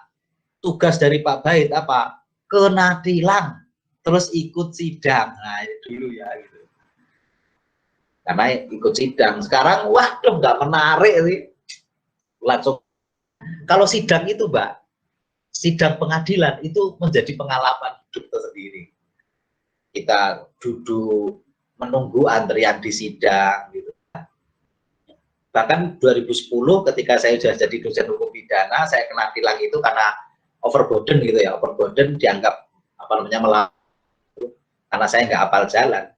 tugas dari Pak Bait apa? Kena tilang, terus ikut sidang. Nah, ini dulu ya gitu. Karena ikut sidang. Sekarang waduh nggak menarik sih. Langsung kalau sidang itu, Mbak, sidang pengadilan itu menjadi pengalaman hidup tersendiri. Kita duduk menunggu antrian di sidang gitu. Bahkan 2010 ketika saya sudah jadi dosen hukum pidana, saya kena tilang itu karena overburden gitu ya. Overburden dianggap melanggar karena saya nggak hafal jalan.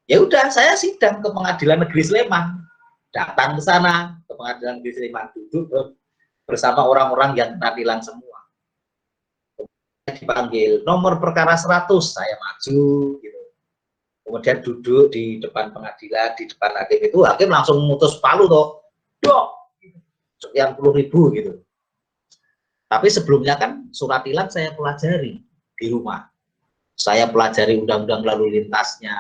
Ya udah, saya sidang ke Pengadilan Negeri Sleman. Datang ke sana ke Pengadilan Negeri Sleman, duduk bersama orang-orang yang kena tilang semua. Dipanggil nomor perkara 100, saya maju gitu. Kemudian duduk di depan pengadilan, di depan hakim itu, hakim langsung memutus palu toh, dok, sekian puluh ribu gitu. Tapi sebelumnya kan surat tilang saya pelajari di rumah. Saya pelajari undang-undang lalu lintasnya,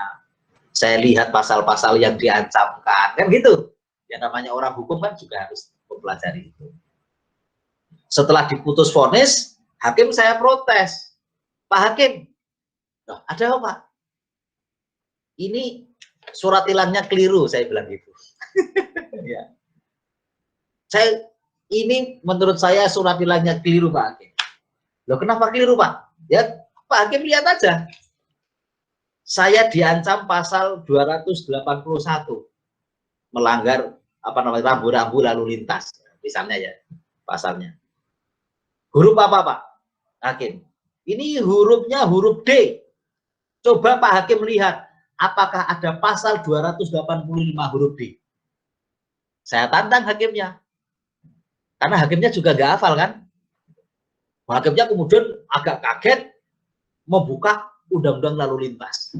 saya lihat pasal-pasal yang diancamkan, kan gitu. Ya namanya orang hukum kan juga harus mempelajari itu. Setelah diputus vonis, hakim saya protes. Pak Hakim, loh, ada apa Pak? Ini surat tilangnya keliru, saya bilang gitu. Ya. Ini menurut saya surat tilangnya keliru Pak Hakim. Loh kenapa keliru Pak? Ya Pak Hakim lihat aja. Saya diancam pasal 281 melanggar rambu-rambu lalu lintas, misalnya ya pasalnya. Huruf apa Pak Hakim? Ini hurufnya huruf D. Coba Pak Hakim lihat apakah ada pasal 285 huruf D. Saya tantang hakimnya. Karena hakimnya juga nggak hafal kan. Hakimnya kemudian agak kaget membuka undang-undang lalu lintas.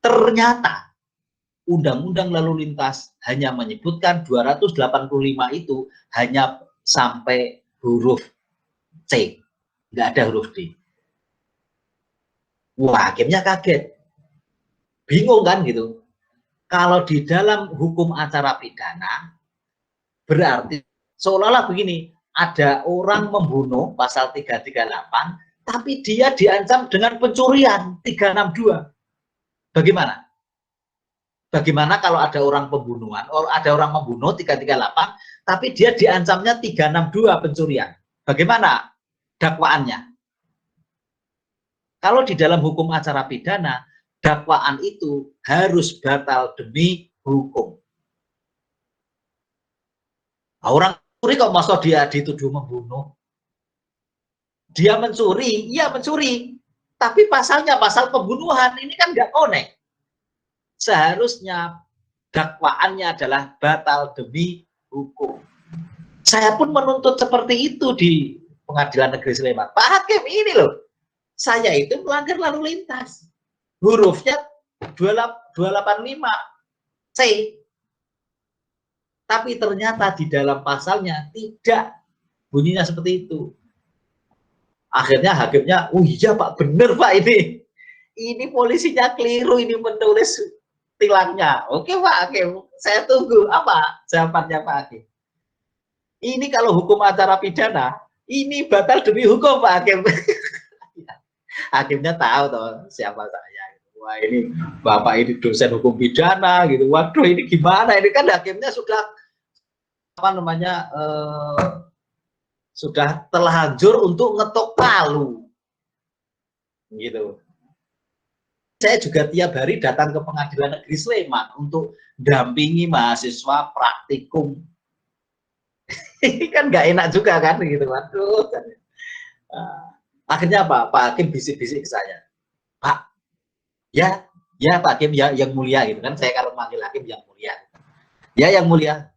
Ternyata undang-undang lalu lintas hanya menyebutkan 285 itu hanya sampai huruf C, nggak ada huruf D. Wah, hakimnya kaget, bingung kan gitu. Kalau di dalam hukum acara pidana, berarti seolah-olah begini, ada orang membunuh pasal 338, tapi dia diancam dengan pencurian 362. Bagaimana? Bagaimana kalau ada orang pembunuhan, ada orang membunuh 338, tapi dia diancamnya 362 pencurian? Bagaimana dakwaannya? Kalau di dalam hukum acara pidana, dakwaan itu harus batal demi hukum. Nah, orang mencuri kok masa dia dituduh membunuh? Dia mencuri, iya mencuri. Tapi pasalnya pasal pembunuhan, ini kan nggak connect. Seharusnya dakwaannya adalah batal demi hukum. Saya pun menuntut seperti itu di Pengadilan Negeri Sleman. Pak Hakim, ini loh, saya itu melanggar lalu lintas. Hurufnya 285 C. Tapi ternyata di dalam pasalnya tidak bunyinya seperti itu. Akhirnya hakimnya, oh iya Pak, bener Pak ini. Ini polisinya keliru, ini menulis tilangnya. Oke Pak Hakim, saya tunggu apa jawabannya Pak Hakim. Ini kalau hukum acara pidana, ini batal demi hukum Pak Hakim. Hakimnya tahu toh siapa saya. Wah ini Bapak ini dosen hukum pidana gitu. Waduh ini gimana? Ini kan hakimnya sudah apa namanya sudah terlanjur untuk ngetok palu, gitu. Saya juga tiap hari datang ke Pengadilan Negeri Sleman untuk dampingi mahasiswa praktikum. Ini kan nggak enak juga kan, gitu. Waduh. Akhirnya Pak Hakim bisik-bisik ke saya, Pak, ya Pak Hakim, ya yang mulia gitu kan, saya kalau manggil hakim yang mulia, ya yang mulia,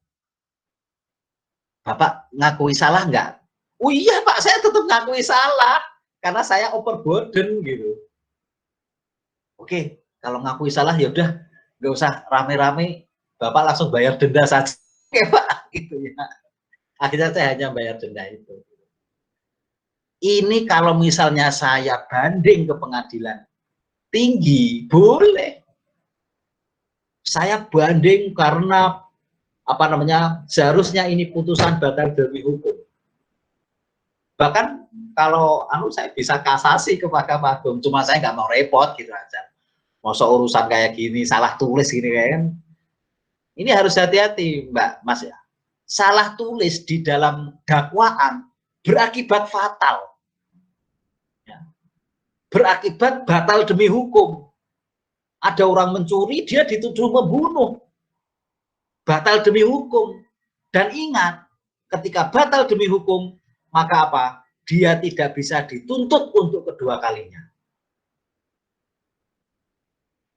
Bapak ngakui salah nggak? Oh iya Pak, saya tetap ngakui salah karena saya overburden gitu. Oke, kalau ngakui salah ya udah nggak usah rame-rame, Bapak langsung bayar denda saja. Oke Pak, gitu ya. Akhirnya saya hanya bayar denda itu. Ini kalau misalnya saya banding ke pengadilan tinggi, boleh. Saya banding karena apa namanya, seharusnya ini putusan batal demi hukum. Bahkan kalau saya bisa kasasi ke Mahkamah Agung, cuma saya nggak mau repot gitu aja. Masa urusan kayak gini, salah tulis gini kan. Ini harus hati-hati Mbak, Mas ya. Salah tulis di dalam dakwaan berakibat fatal. Berakibat batal demi hukum. Ada orang mencuri, dia dituduh membunuh. Batal demi hukum. Dan ingat, ketika batal demi hukum, maka apa? Dia tidak bisa dituntut untuk kedua kalinya.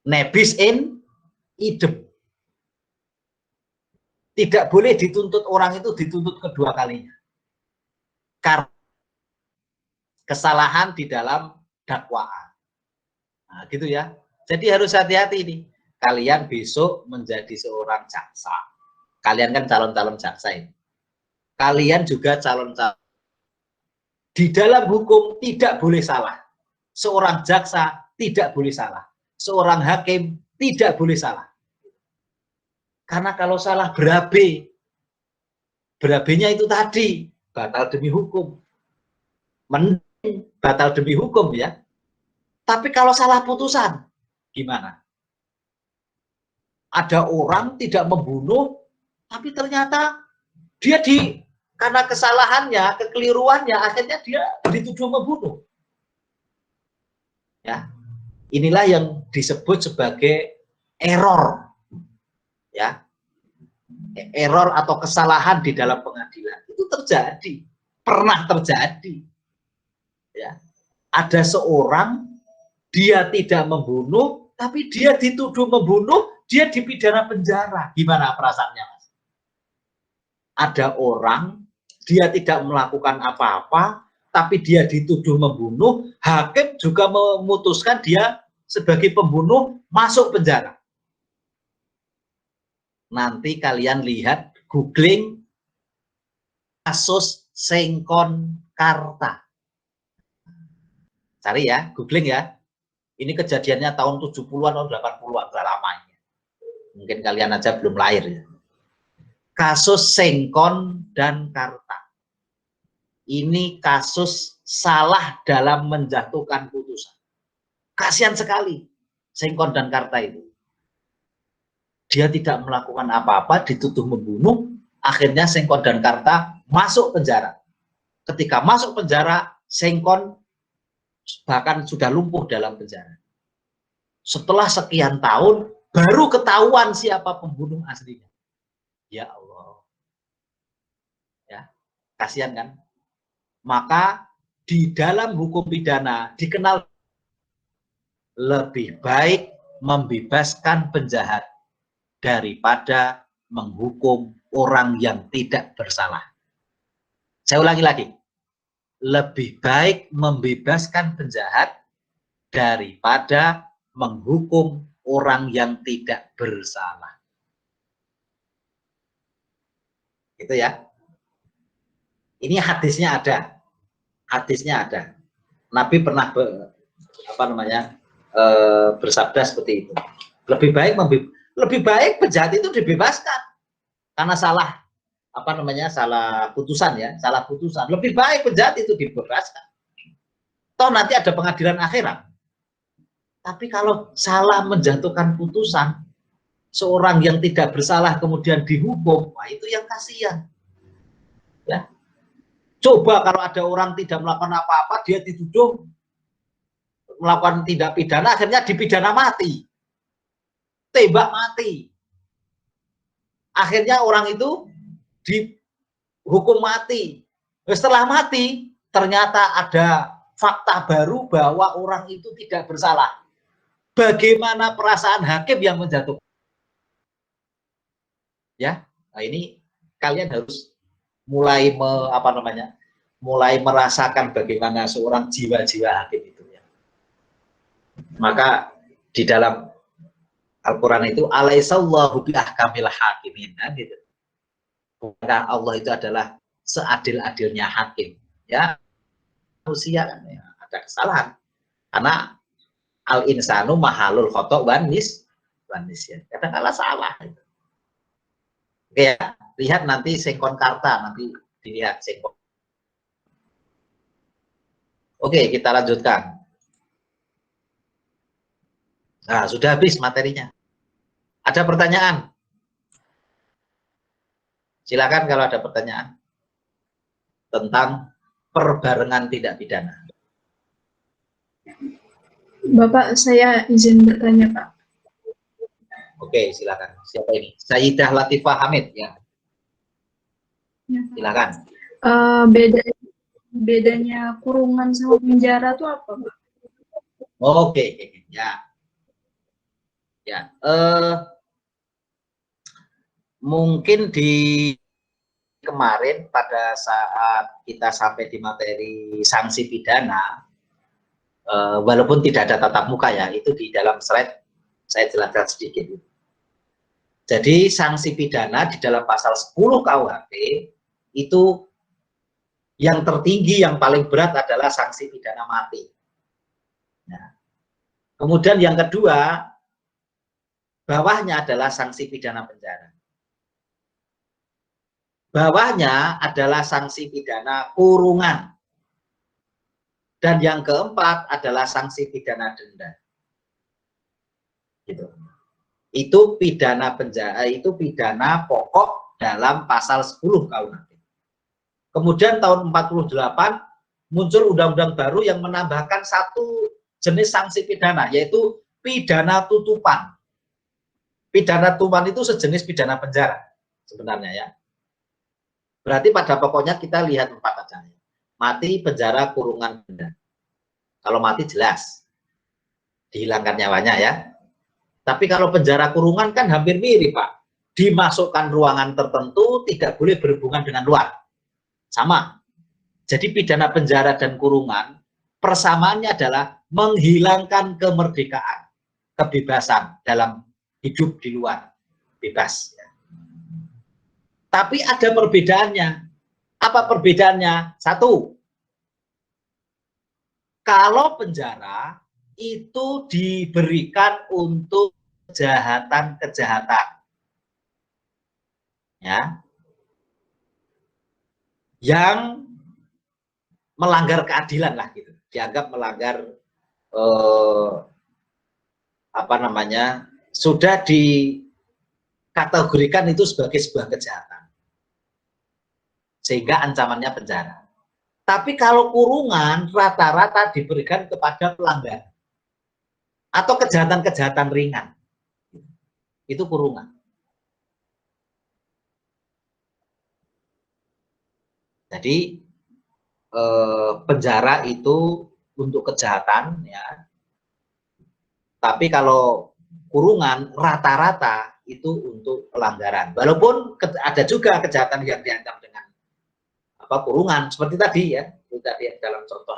Nebis in idem. Tidak boleh dituntut orang itu dituntut kedua kalinya. Karena kesalahan di dalam dakwaan. Nah, gitu ya. Jadi harus hati-hati nih. Kalian besok menjadi seorang jaksa. Kalian kan calon-calon jaksa ini. Kalian juga calon-calon. Di dalam hukum tidak boleh salah. Seorang jaksa tidak boleh salah. Seorang hakim tidak boleh salah. Karena kalau salah berabe. Berabenya itu tadi. Batal demi hukum. Batal demi hukum ya. Tapi kalau salah putusan, gimana? Ada orang tidak membunuh, tapi ternyata dia karena kesalahannya, kekeliruannya, akhirnya dia dituduh membunuh. Ya, inilah yang disebut sebagai error, ya, error atau kesalahan di dalam pengadilan itu terjadi, pernah terjadi. Ya. Ada seorang, dia tidak membunuh, tapi dia dituduh membunuh, dia dipidana penjara. Gimana perasaannya, Mas? Ada orang, dia tidak melakukan apa-apa, tapi dia dituduh membunuh, hakim juga memutuskan dia sebagai pembunuh masuk penjara. Nanti kalian lihat, googling, kasus Sengkon Karta. Cari ya, googling ya. Ini kejadiannya tahun 70-an atau 80-an, udah lama ini. Mungkin kalian aja belum lahir ya. Kasus Sengkon dan Karta. Ini kasus salah dalam menjatuhkan putusan. Kasihan sekali Sengkon dan Karta itu. Dia tidak melakukan apa-apa, dituduh membunuh, akhirnya Sengkon dan Karta masuk penjara. Ketika masuk penjara, Sengkon bahkan sudah lumpuh dalam penjara. Setelah sekian tahun, baru ketahuan siapa pembunuh aslinya. Ya Allah. Ya, kasihan kan? Maka di dalam hukum pidana dikenal lebih baik membebaskan penjahat daripada menghukum orang yang tidak bersalah. Saya ulangi lagi. Lebih baik membebaskan penjahat daripada menghukum orang yang tidak bersalah. Gitu ya. Ini hadisnya ada. Hadisnya ada. Nabi pernah bersabda seperti itu. Lebih baik penjahat itu dibebaskan karena salah salah putusan ya, salah putusan. Lebih baik penjahat itu dibebaskan. Toh nanti ada pengadilan akhirat. Tapi kalau salah menjatuhkan putusan, seorang yang tidak bersalah kemudian dihukum, wah itu yang kasihan. Ya. Coba kalau ada orang tidak melakukan apa-apa, dia dituduh melakukan tindak pidana, akhirnya dipidana mati. Tembak mati. Akhirnya orang itu dihukum mati. Setelah mati, ternyata ada fakta baru bahwa orang itu tidak bersalah. Bagaimana perasaan hakim yang menjatuhkan? Ya, nah ini kalian harus mulai mulai merasakan bagaimana seorang jiwa-jiwa hakim itu. Ya. Maka di dalam Al-Quran itu alaihissallahu biahkamil hakimin, gitu. Bukankah Allah itu adalah seadil-adilnya hakim? Ya, manusia kan ya, ada kesalahan. Karena al-insanu mahalul khotok wanis ya. Kadang-kadang salah. Gitu. Oke ya, lihat nanti Sengkon Karta, nanti dilihat Sengkon. Oke, kita lanjutkan. Nah, sudah habis materinya. Ada pertanyaan? Silakan kalau ada pertanyaan tentang perbarengan tindak pidana. Bapak, saya izin bertanya, Pak. Oke, silakan. Siapa ini? Sayyidah Latifah Hamid, ya. Silakan. Bedanya kurungan sama penjara itu apa, Pak? Oke, ya. Ya, mungkin di kemarin pada saat kita sampai di materi sanksi pidana, walaupun tidak ada tatap muka ya, itu di dalam slide saya jelaskan sedikit. Jadi sanksi pidana di dalam pasal 10 KUHP itu yang tertinggi, yang paling berat adalah sanksi pidana mati. Nah, kemudian yang kedua, bawahnya adalah sanksi pidana penjara. Bawahnya adalah sanksi pidana kurungan. Dan yang keempat adalah sanksi pidana denda. Gitu. Itu pidana penjara, itu pidana pokok dalam pasal 10 KUHP. Kemudian tahun 48 muncul undang-undang baru yang menambahkan satu jenis sanksi pidana, yaitu pidana tutupan. Pidana tutupan itu sejenis pidana penjara sebenarnya ya. Berarti pada pokoknya kita lihat 4 aja. Mati, penjara, kurungan, denda. Kalau mati jelas dihilangkan nyawanya ya. Tapi kalau penjara kurungan kan hampir mirip, Pak. Dimasukkan ruangan tertentu, tidak boleh berhubungan dengan luar. Sama. Jadi pidana penjara dan kurungan persamaannya adalah menghilangkan kemerdekaan, kebebasan dalam hidup di luar, bebas. Tapi ada perbedaannya. Apa perbedaannya? Satu, kalau penjara itu diberikan untuk kejahatan-kejahatan, ya, yang melanggar keadilan lah gitu, dianggap melanggar sudah dikategorikan itu sebagai sebuah kejahatan, sehingga ancamannya penjara. Tapi kalau kurungan rata-rata diberikan kepada pelanggar atau kejahatan-kejahatan ringan, itu kurungan. Jadi penjara itu untuk kejahatan, ya. Tapi kalau kurungan rata-rata itu untuk pelanggaran. Walaupun ada juga kejahatan yang diancam dengan kurungan, seperti tadi ya, itu tadi dalam contoh.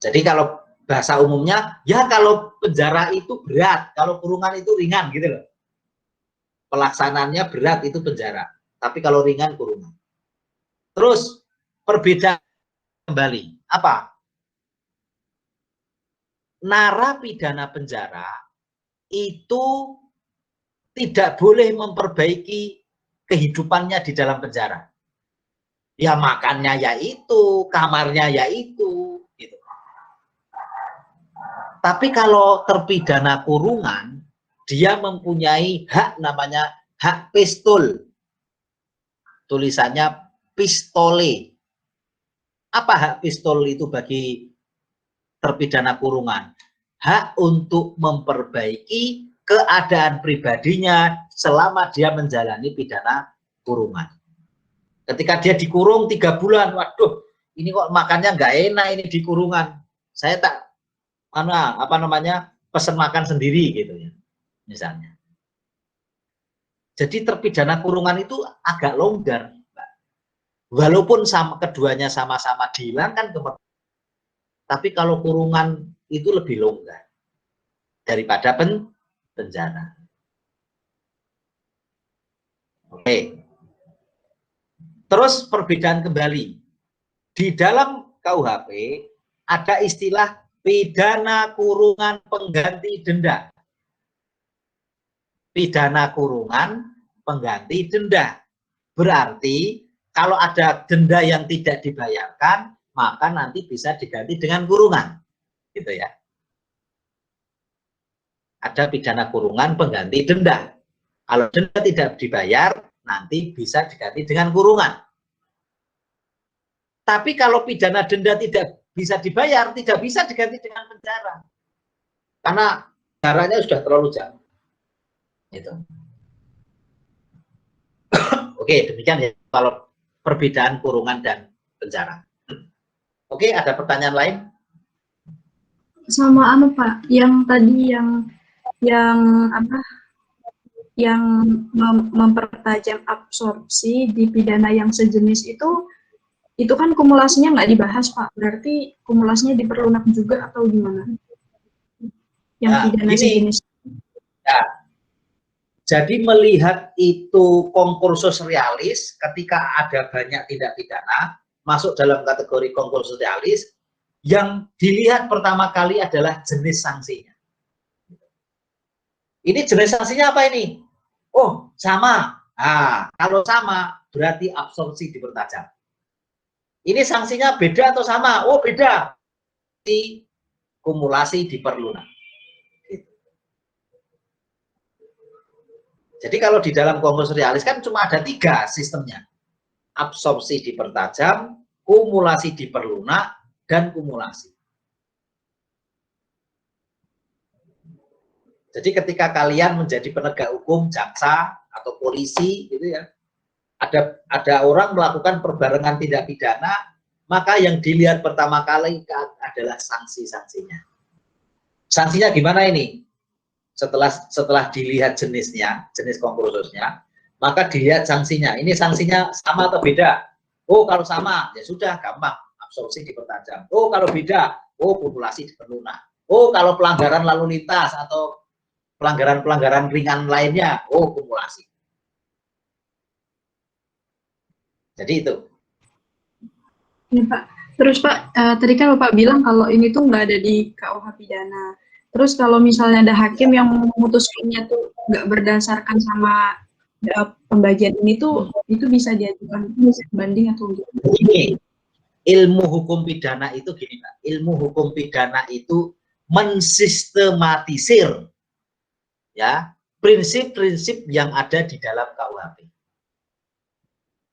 Jadi kalau bahasa umumnya, ya kalau penjara itu berat, kalau kurungan itu ringan gitu loh. Pelaksanaannya berat itu penjara, tapi kalau ringan kurungan. Terus perbedaan kembali, apa? Narapidana penjara itu tidak boleh memperbaiki kehidupannya di dalam penjara. Ya makannya ya itu, kamarnya ya itu, gitu. Tapi kalau terpidana kurungan, dia mempunyai hak namanya hak pistol. Tulisannya pistole. Apa hak pistol itu bagi terpidana kurungan? Hak untuk memperbaiki keadaan pribadinya selama dia menjalani pidana kurungan. Ketika dia dikurung 3 bulan, waduh, ini kok makannya nggak enak ini di kurungan. Saya tak pesen makan sendiri gitu ya, misalnya. Jadi terpidana kurungan itu agak longgar, Mbak. Walaupun keduanya sama-sama dihilangkan kemerdekaan, tapi kalau kurungan itu lebih longgar daripada penjara. Oke. Terus perbedaan kembali. Di dalam KUHP ada istilah pidana kurungan pengganti denda. Pidana kurungan pengganti denda. Berarti kalau ada denda yang tidak dibayarkan, maka nanti bisa diganti dengan kurungan. Gitu ya. Ada pidana kurungan pengganti denda. Kalau denda tidak dibayar, nanti bisa diganti dengan kurungan. Tapi kalau pidana denda tidak bisa dibayar, tidak bisa diganti dengan penjara. Karena penjaranya sudah terlalu jauh. Gitu. Oke, demikian ya kalau perbedaan kurungan dan penjara. Oke, ada pertanyaan lain? Sama Pak, yang tadi yang mempertajam absorpsi di pidana yang sejenis itu kan kumulasinya nggak dibahas Pak, berarti kumulasinya diperlunak juga atau gimana? Yang pidana sejenis. Ya. Jadi melihat itu concursus realis, ketika ada banyak tindak pidana masuk dalam kategori concursus realis, yang dilihat pertama kali adalah jenis sanksinya. Ini jenis sanksinya apa ini? Oh, sama. Nah, kalau sama berarti absorpsi dipertajam. Ini sanksinya beda atau sama? Oh, beda. Kumulasi diperlunak. Jadi kalau di dalam concursus realis kan cuma ada 3 sistemnya. Absorpsi dipertajam, kumulasi diperlunak, dan kumulasi. Jadi ketika kalian menjadi penegak hukum, jaksa atau polisi, gitu ya, ada orang melakukan perbarengan tindak pidana, maka yang dilihat pertama kali adalah sanksi-sanksinya. Sanksinya gimana ini? Setelah dilihat jenisnya, jenis concursusnya, maka dilihat sanksinya. Ini sanksinya sama atau beda? Oh, kalau sama, ya sudah gampang, absorpsi dipertajam. Oh, kalau beda, oh kumulasi diperlunak. Oh, kalau pelanggaran lalu lintas atau pelanggaran-pelanggaran ringan lainnya, oh kumulasi. Jadi itu. Ini Pak. Terus Pak, tadi kan Bapak bilang kalau ini tuh nggak ada di KUH pidana. Terus kalau misalnya ada hakim yang memutuskannya tuh nggak berdasarkan sama pembagian ini tuh, itu bisa diajukan banding atau enggak? Ini ilmu hukum pidana itu gini Pak. Ilmu hukum pidana itu mensistematisir ya prinsip-prinsip yang ada di dalam KUHP.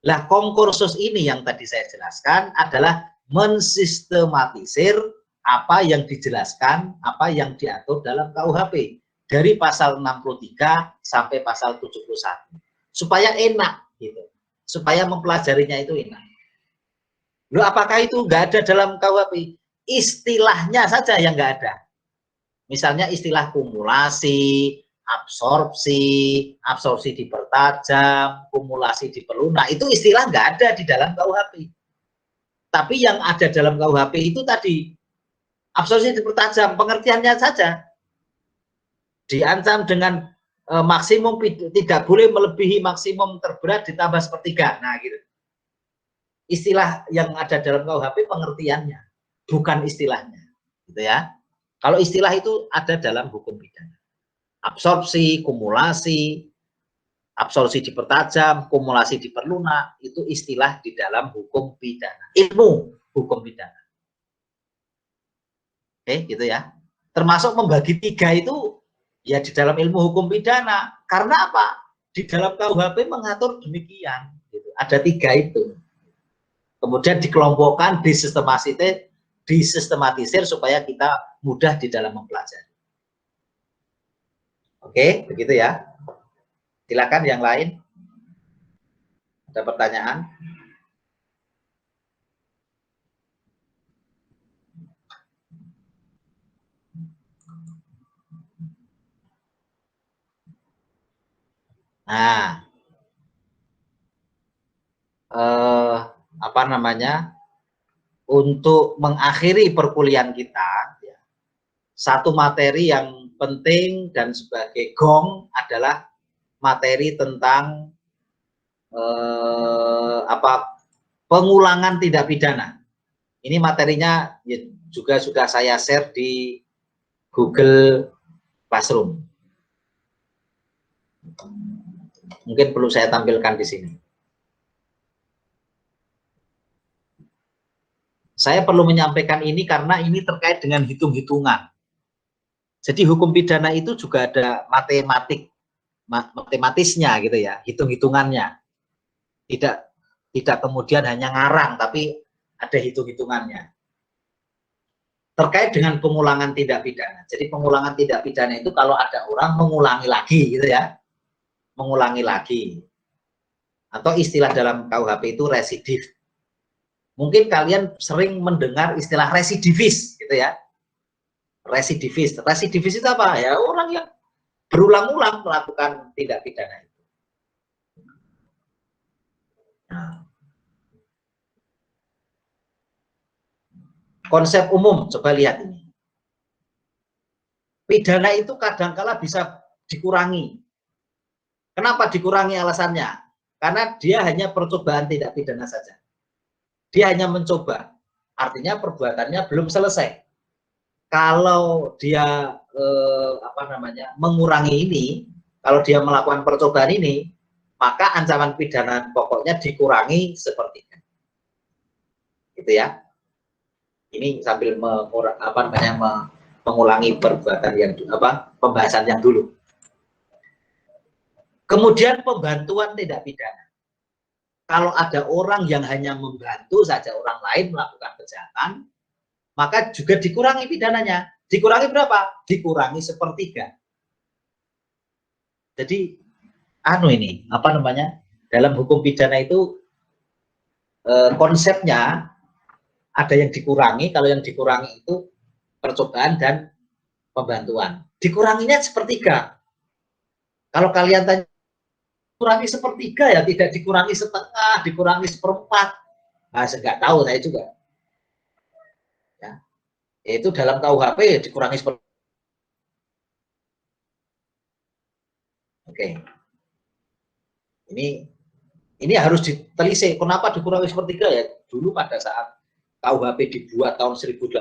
Lah konkursus ini yang tadi saya jelaskan adalah mensistematisir apa yang dijelaskan, apa yang diatur dalam KUHP dari pasal 63 sampai pasal 71 supaya enak gitu, supaya mempelajarinya itu enak. Loh, apakah itu nggak ada dalam KUHP? Istilahnya saja yang nggak ada. Misalnya istilah kumulasi, absorpsi dipertajam, kumulasi diperlunak, itu istilah nggak ada di dalam KUHP. Tapi yang ada dalam KUHP itu tadi, absorpsi dipertajam, pengertiannya saja. Diancam dengan maksimum tidak boleh melebihi maksimum terberat ditambah sepertiga. Nah, gitu. Istilah yang ada dalam KUHP pengertiannya, bukan istilahnya. Gitu ya. Kalau istilah itu ada dalam hukum pidana. Absorpsi, kumulasi, absorpsi dipertajam, kumulasi diperlunak, itu istilah di dalam hukum pidana. Ilmu hukum pidana. Oke, gitu ya. Termasuk membagi tiga itu ya di dalam ilmu hukum pidana. Karena apa? Di dalam KUHP mengatur demikian. Gitu. Ada tiga itu. Kemudian dikelompokkan, disistematisir supaya kita mudah di dalam mempelajari. Oke, begitu ya. Silakan yang lain. Ada pertanyaan? Nah, apa namanya? Untuk mengakhiri perkuliahan kita, ya, satu materi yang penting dan sebagai gong adalah materi tentang pengulangan tindak pidana. Ini materinya ya, juga sudah saya share di Google Classroom. Mungkin perlu saya tampilkan di sini. Saya perlu menyampaikan ini karena ini terkait dengan hitung-hitungan. Jadi hukum pidana itu juga ada matematisnya gitu ya, hitung-hitungannya. Tidak kemudian hanya ngarang, tapi ada hitung-hitungannya. Terkait dengan pengulangan tindak pidana. Jadi pengulangan tindak pidana itu kalau ada orang mengulangi lagi gitu ya. Mengulangi lagi. Atau istilah dalam KUHP itu residif. Mungkin kalian sering mendengar istilah residivis gitu ya. Residivis. Residivis itu apa? Ya orang yang berulang-ulang melakukan tindak pidana itu. Nah. Konsep umum, coba lihat ini. Pidana itu kadangkala bisa dikurangi. Kenapa dikurangi alasannya? Karena dia hanya percobaan tindak pidana saja. Dia hanya mencoba, artinya perbuatannya belum selesai. Kalau dia mengurangi ini, kalau dia melakukan percobaan ini, maka ancaman pidana pokoknya dikurangi sepertiga. Gitu ya. Ini sambil mengulangi perbuatan yang pembahasan yang dulu. Kemudian pembantuan tindak pidana. Kalau ada orang yang hanya membantu saja orang lain melakukan kejahatan, maka juga dikurangi pidananya. Dikurangi berapa? Dikurangi sepertiga. Jadi, dalam hukum pidana itu konsepnya ada yang dikurangi. Kalau yang dikurangi itu percobaan dan pembantuan. Dikuranginya sepertiga. Kalau kalian tanya, kurangi sepertiga ya, tidak dikurangi setengah, dikurangi seperempat. Nah, saya nggak tahu, saya juga. Ya. Itu dalam KUHP ya, dikurangi sepertiga. Oke. Ini Ini harus ditelisik. Kenapa dikurangi sepertiga ya? Dulu pada saat KUHP dibuat tahun 1886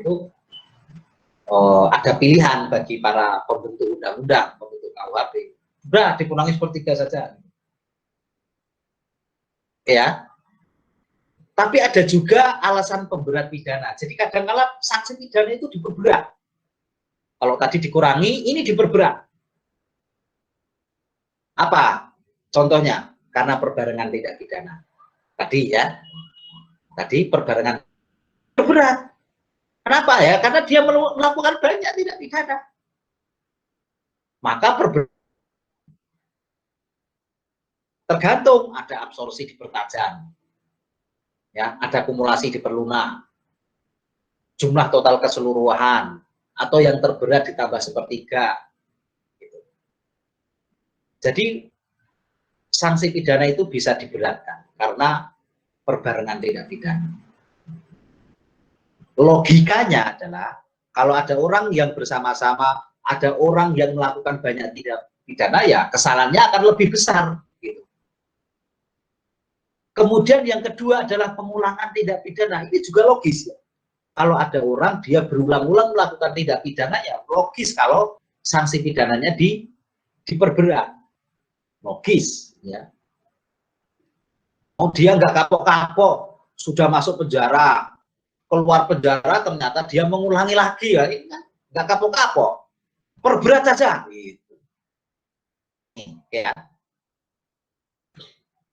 itu ada pilihan bagi para pembentuk undang-undang, pembentuk KUHP. Udah dikurangi sepertiga saja. Ya. Tapi ada juga alasan pemberat pidana. Jadi kadang-kala sanksi pidana itu diperberat. Kalau tadi dikurangi, ini diperberat. Apa contohnya? Karena perbarengan tidak pidana. Tadi ya. Tadi perbarengan berat. Kenapa ya? Karena dia melakukan banyak tidak pidana. Maka tergantung, ada absorpsi dipertajam, ya, ada akumulasi diperlunak, jumlah total keseluruhan, atau yang terberat ditambah sepertiga. Gitu. Jadi sanksi pidana itu bisa diberatkan karena perbarengan tidak pidana. Logikanya adalah kalau ada orang yang bersama-sama, ada orang yang melakukan banyak tidak pidana, ya kesalahannya akan lebih besar. Gitu. Kemudian yang kedua adalah pengulangan tidak pidana. Ini juga logis. Ya. Kalau ada orang dia berulang-ulang melakukan tidak pidana, ya logis kalau sanksi pidananya diperberat. Logis. Ya. Oh, dia nggak kapok-kapok, sudah masuk penjara, keluar penjara ternyata dia mengulangi lagi, ya ini kan nggak kapok-kapok, perberat saja. Gitu. Ya.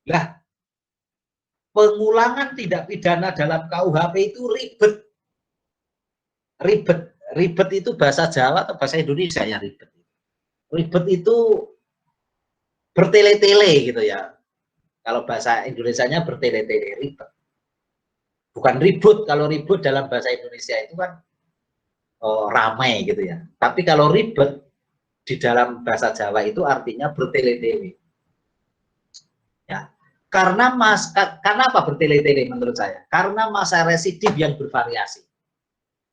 Nah, pengulangan tidak pidana dalam KUHP itu ribet. Ribet itu bahasa Jawa atau bahasa Indonesia ya ribet. Ribet itu bertele-tele gitu ya. Kalau bahasa Indonesianya bertele-tele, ribet. Bukan ribut. Kalau ribut dalam bahasa Indonesia itu kan ramai gitu ya. Tapi kalau ribet di dalam bahasa Jawa itu artinya bertele-tele. Ya. Karena apa bertele-tele menurut saya? Karena masa residif yang bervariasi.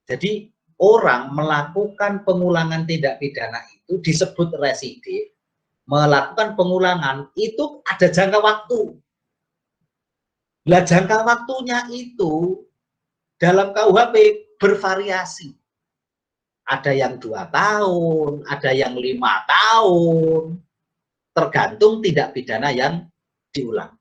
Jadi orang melakukan pengulangan tindak pidana itu disebut residif. Melakukan pengulangan itu ada jangka waktu. Nah, jangka waktunya itu dalam KUHP bervariasi. Ada yang 2 tahun, ada yang 5 tahun, tergantung tindak pidana yang diulang.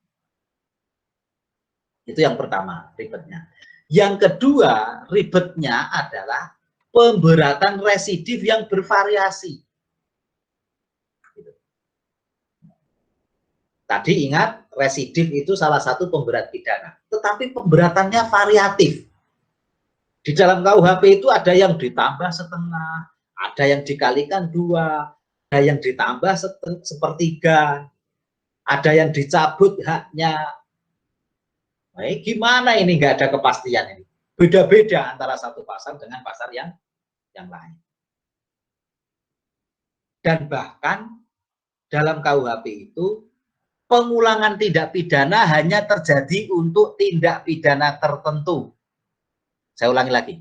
Itu yang pertama ribetnya. Yang kedua ribetnya adalah pemberatan residif yang bervariasi. Tadi ingat, residif itu salah satu pemberat pidana. Tetapi pemberatannya variatif. Di dalam KUHP itu ada yang ditambah setengah, ada yang dikalikan 2, ada yang ditambah sepertiga, ada yang dicabut haknya. Baik, gimana ini nggak ada kepastian ini? Beda-beda antara satu pasal dengan pasal yang lain. Dan bahkan dalam KUHP itu pengulangan tindak pidana hanya terjadi untuk tindak pidana tertentu. Saya ulangi lagi.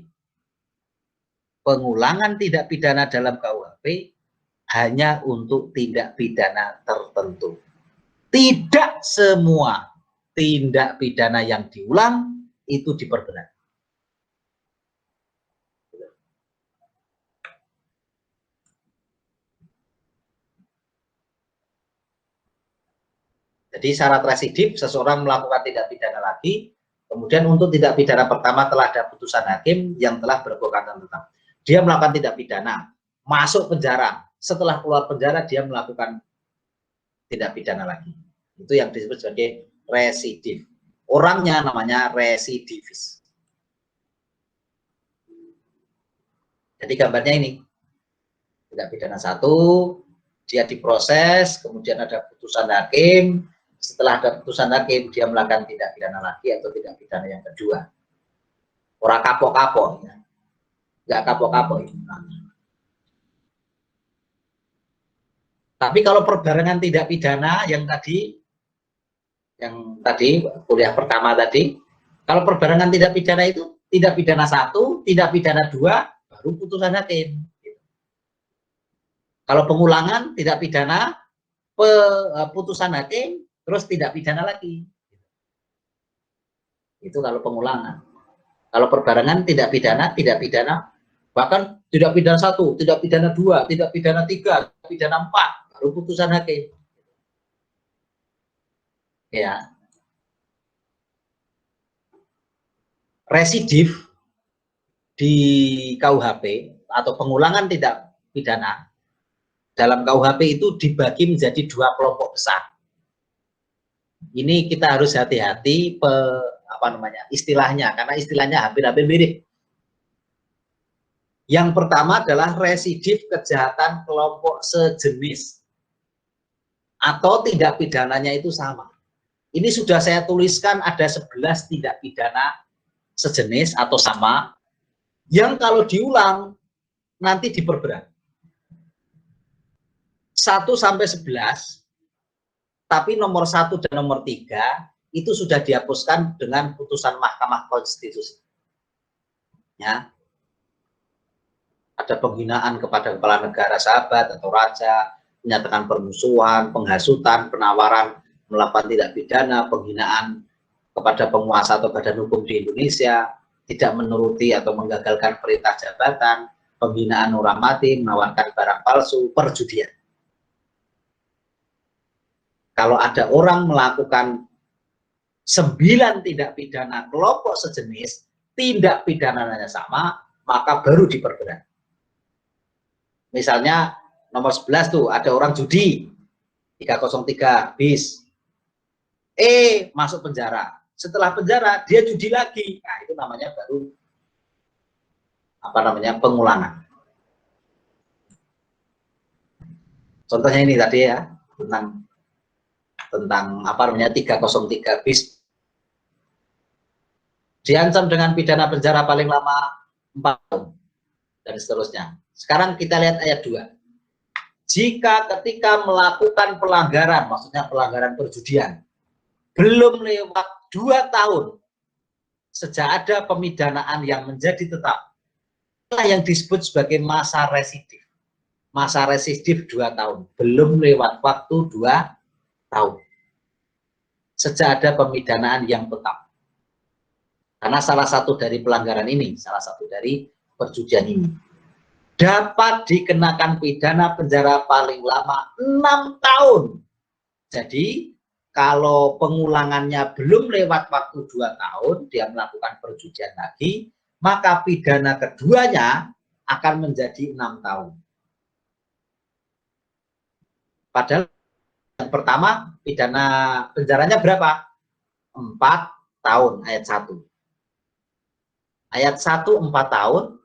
Pengulangan tindak pidana dalam KUHP hanya untuk tindak pidana tertentu. Tidak semua tindak pidana yang diulang itu diperberat. Jadi syarat residif, seseorang melakukan tindak pidana lagi, kemudian untuk tindak pidana pertama telah ada putusan hakim yang telah berkekuatan tetap. Dia melakukan tindak pidana, masuk penjara, setelah keluar penjara dia melakukan tindak pidana lagi. Itu yang disebut sebagai residif. Orangnya namanya residivis. Jadi gambarnya ini. Tindak pidana 1, dia diproses, kemudian ada putusan hakim. Setelah ada putusan hakim, dia melakukan tindak pidana lagi atau tindak pidana yang kedua. Orang kapok-kapok, ya. Nggak kapok-kapok. Nah. Tapi kalau perbarengan tindak pidana yang tadi kuliah pertama tadi, kalau perbarengan tindak pidana itu tindak pidana 1, tindak pidana 2, baru putusan hakim. Kalau pengulangan tindak pidana putusan hakim, terus tidak pidana lagi. Itu kalau pengulangan. Kalau perbarengan tidak pidana, bahkan tidak pidana 1, tidak pidana 2, tidak pidana 3, tidak pidana 4, baru putusan hakim. Ya. Residif di KUHP atau pengulangan tidak pidana dalam KUHP itu dibagi menjadi 2 kelompok besar. Ini kita harus hati-hati istilahnya, karena istilahnya hampir-hampir mirip. Yang pertama adalah residif kejahatan kelompok sejenis atau tindak pidananya itu sama. Ini sudah saya tuliskan ada 11 tindak pidana sejenis atau sama yang kalau diulang nanti diperberat. 1 sampai 11, tapi nomor 1 dan nomor 3 itu sudah dihapuskan dengan putusan Mahkamah Konstitusi. Ya. Ada penghinaan kepada kepala negara, sahabat atau raja, menyatakan permusuhan, penghasutan, penawaran, melakukan tindak pidana, penghinaan kepada penguasa atau badan hukum di Indonesia, tidak menuruti atau menggagalkan perintah jabatan, penghinaan orang mati, menawarkan barang palsu, perjudian. Kalau ada orang melakukan 9 tindak pidana kelompok sejenis, tindak pidananya sama, maka baru diperberat. Misalnya nomor 11 tuh ada orang judi, 303 bis. Masuk penjara. Setelah penjara dia judi lagi. Nah, itu namanya baru pengulangan. Contohnya ini tadi ya, tentang 303 bis. Diancam dengan pidana penjara paling lama 4 tahun dan seterusnya. Sekarang kita lihat ayat 2. Jika ketika melakukan pelanggaran, maksudnya pelanggaran perjudian, belum lewat 2 tahun sejak ada pemidanaan yang menjadi tetap, itulah yang disebut sebagai masa residif. Masa residif 2 tahun, belum lewat waktu 2 tahun sejak ada pemidanaan yang tetap. Karena salah satu dari pelanggaran ini, salah satu dari perjudian ini, dapat dikenakan pidana penjara paling lama 6 tahun. Jadi, kalau pengulangannya belum lewat waktu 2 tahun, dia melakukan perjudian lagi, maka pidana keduanya akan menjadi 6 tahun. Padahal yang pertama, pidana penjaranya berapa? 4 tahun, ayat 1. Ayat 1 4 tahun,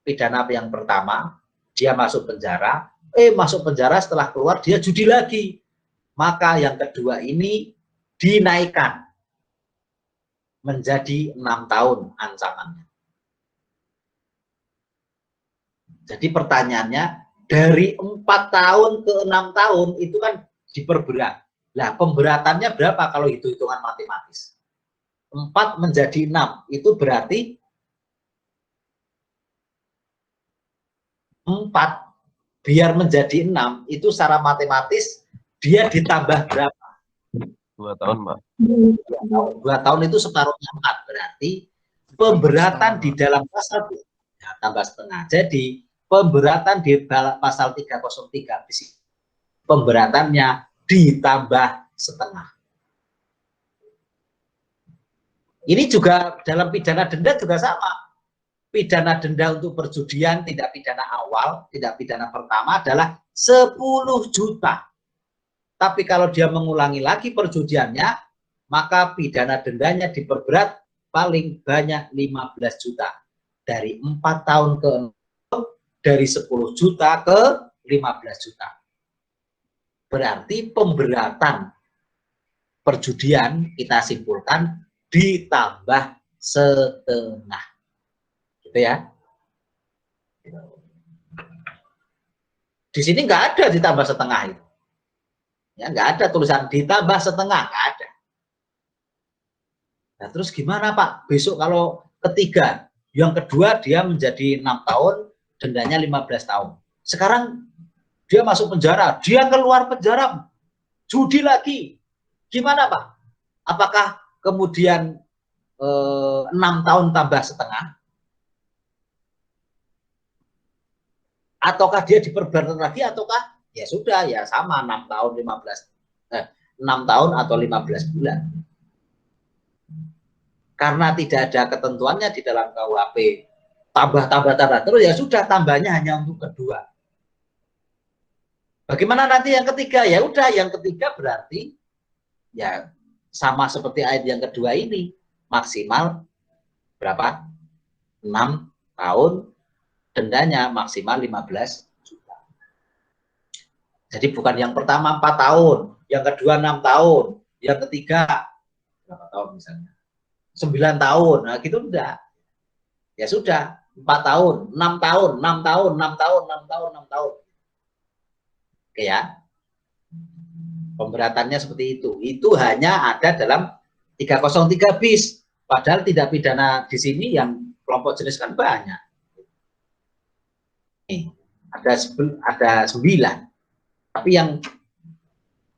pidana yang pertama, dia masuk penjara, masuk penjara setelah keluar dia judi lagi. Maka yang kedua ini dinaikkan menjadi 6 tahun ancamannya. Jadi pertanyaannya, dari 4 tahun ke 6 tahun itu kan diperberat. Nah, pemberatannya berapa kalau hitung-hitungan matematis? 4 menjadi 6, itu berarti 4 biar menjadi 6, itu secara matematis dia ditambah berapa? 2 tahun, Mbak. 2 tahun itu separuhnya 4, berarti pemberatan di dalam pasal tambah setengah. Jadi pemberatan di pasal 303 pemberatannya ditambah setengah. Ini juga dalam pidana denda juga sama. Pidana denda untuk perjudian, tidak pidana awal, tidak pidana pertama adalah 10 juta. Tapi kalau dia mengulangi lagi perjudiannya, maka pidana dendanya diperberat paling banyak 15 juta. Dari 4 tahun ke 6, dari 10 juta ke 15 juta. Berarti pemberatan perjudian kita simpulkan ditambah setengah. Gitu ya. Di sini nggak ada ditambah setengah itu. Ya, nggak ada tulisan ditambah setengah, nggak ada. Nah, terus gimana Pak? Besok kalau ketiga, yang kedua dia menjadi 6 tahun, dendanya 15 tahun. Sekarang dia masuk penjara, dia keluar penjara, judi lagi. Gimana Pak? Apakah kemudian 6 tahun tambah setengah? Ataukah dia diperberat lagi, ataukah ya sudah, ya sama 6 tahun 6 tahun atau 15 bulan. Karena tidak ada ketentuannya di dalam KUHP tambah terus, ya sudah, tambahnya hanya untuk kedua. Bagaimana nanti yang ketiga? Ya udah, yang ketiga berarti ya sama seperti ayat yang kedua ini, maksimal berapa? 6 tahun, dendanya maksimal 15 juta. Jadi bukan yang pertama 4 tahun, yang kedua 6 tahun, yang ketiga berapa tahun misalnya? 9 tahun, nah gitu enggak. Ya sudah, 4 tahun, 6 tahun, 6 tahun, 6 tahun, 6 tahun, 6 tahun. Oke ya. Pemberatannya seperti itu. Itu hanya ada dalam 303 bis. Padahal tindak pidana di sini yang kelompok jenis kan banyak. Nih, ada 9. Tapi yang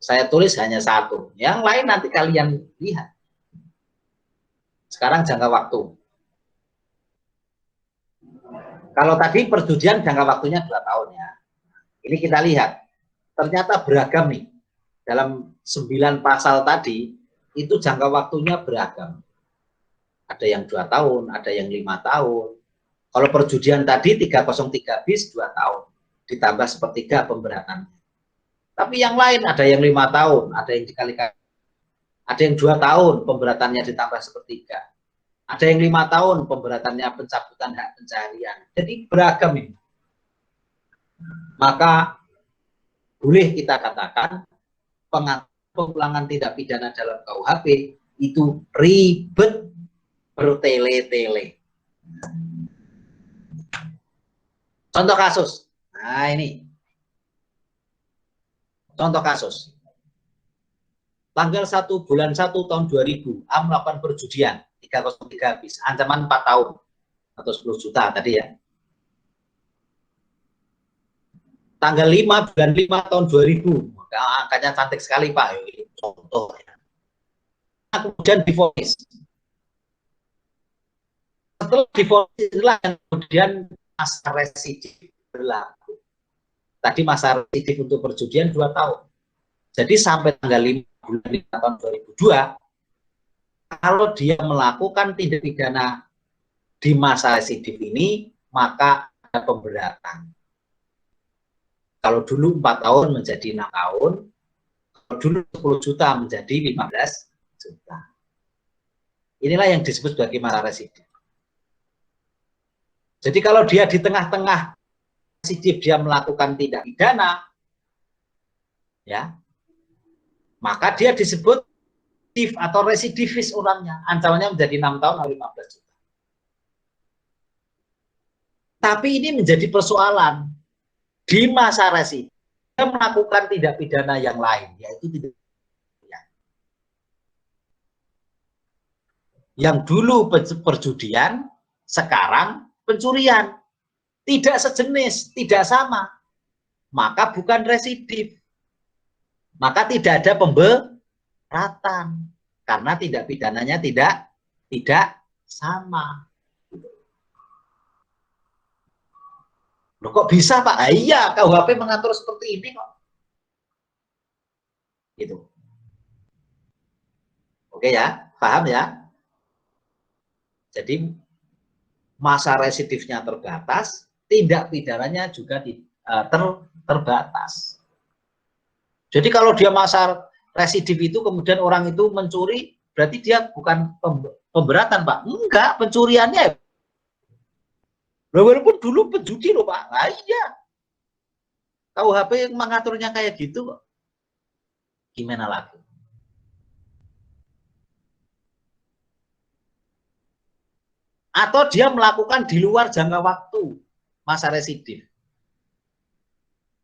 saya tulis hanya 1. Yang lain nanti kalian lihat. Sekarang jangka waktu. Kalau tadi perjudian jangka waktunya 2 tahun ya. Ini kita lihat. Ternyata beragam nih. Dalam 9 pasal tadi, itu jangka waktunya beragam. Ada yang 2 tahun, ada yang 5 tahun. Kalau perjudian tadi 303 bis 2 tahun. Ditambah sepertiga pemberatan. Tapi yang lain ada yang 5 tahun, ada yang dikalikan. Ada yang 2 tahun pemberatannya ditambah sepertiga. Ada yang 5 tahun pemberatannya pencabutan hak pencaharian. Jadi beragam ini. Maka boleh kita katakan pengulangan tindak pidana dalam KUHP itu ribet, bertele-tele. Contoh kasus. Nah ini. Contoh kasus. Tanggal 1 bulan 1 tahun 2000, A melakukan perjudian 303 bis, ancaman 4 tahun atau 10 juta tadi ya. Tanggal 5 bulan 5 tahun 2000, angkanya cantik sekali Pak. Ini contoh ya. Kemudian divonis. Setelah divonis itulah kemudian masa residif berlaku. Tadi masa residif untuk perjudian 2 tahun. Jadi sampai tanggal 5 bulan 5 tahun 2002, kalau dia melakukan tindak pidana di masa residif ini, maka ada pemberatan. Kalau dulu 4 tahun menjadi 6 tahun, kalau dulu 10 juta menjadi 15 juta. Inilah yang disebut sebagai masa residif. Jadi kalau dia di tengah-tengah residif dia melakukan tindak pidana, ya, maka dia disebut residif atau residivis orangnya, ancamannya menjadi 6 tahun atau 15 juta. Tapi ini menjadi persoalan. Di masa residif, dia melakukan tindak pidana yang lain, yaitu tindak pidana yang dulu perjudian, sekarang pencurian. Tidak sejenis, tidak sama. Maka bukan residif. Maka tidak ada pemberatan. Karena tindak pidananya tidak sama. Loh, kok bisa Pak? Ah, iya, KUHP mengatur seperti ini kok. Gitu. Oke ya, paham ya? Jadi masa residifnya terbatas, tindak pidananya juga terbatas. Jadi kalau dia masa residif itu kemudian orang itu mencuri, berarti dia bukan pemberatan Pak. Enggak, pencuriannya. Walaupun dulu penjudi loh Pak. Nah, iya. KUHP mengaturnya kayak gitu kok. Gimana lagi? Atau dia melakukan di luar jangka waktu masa residif.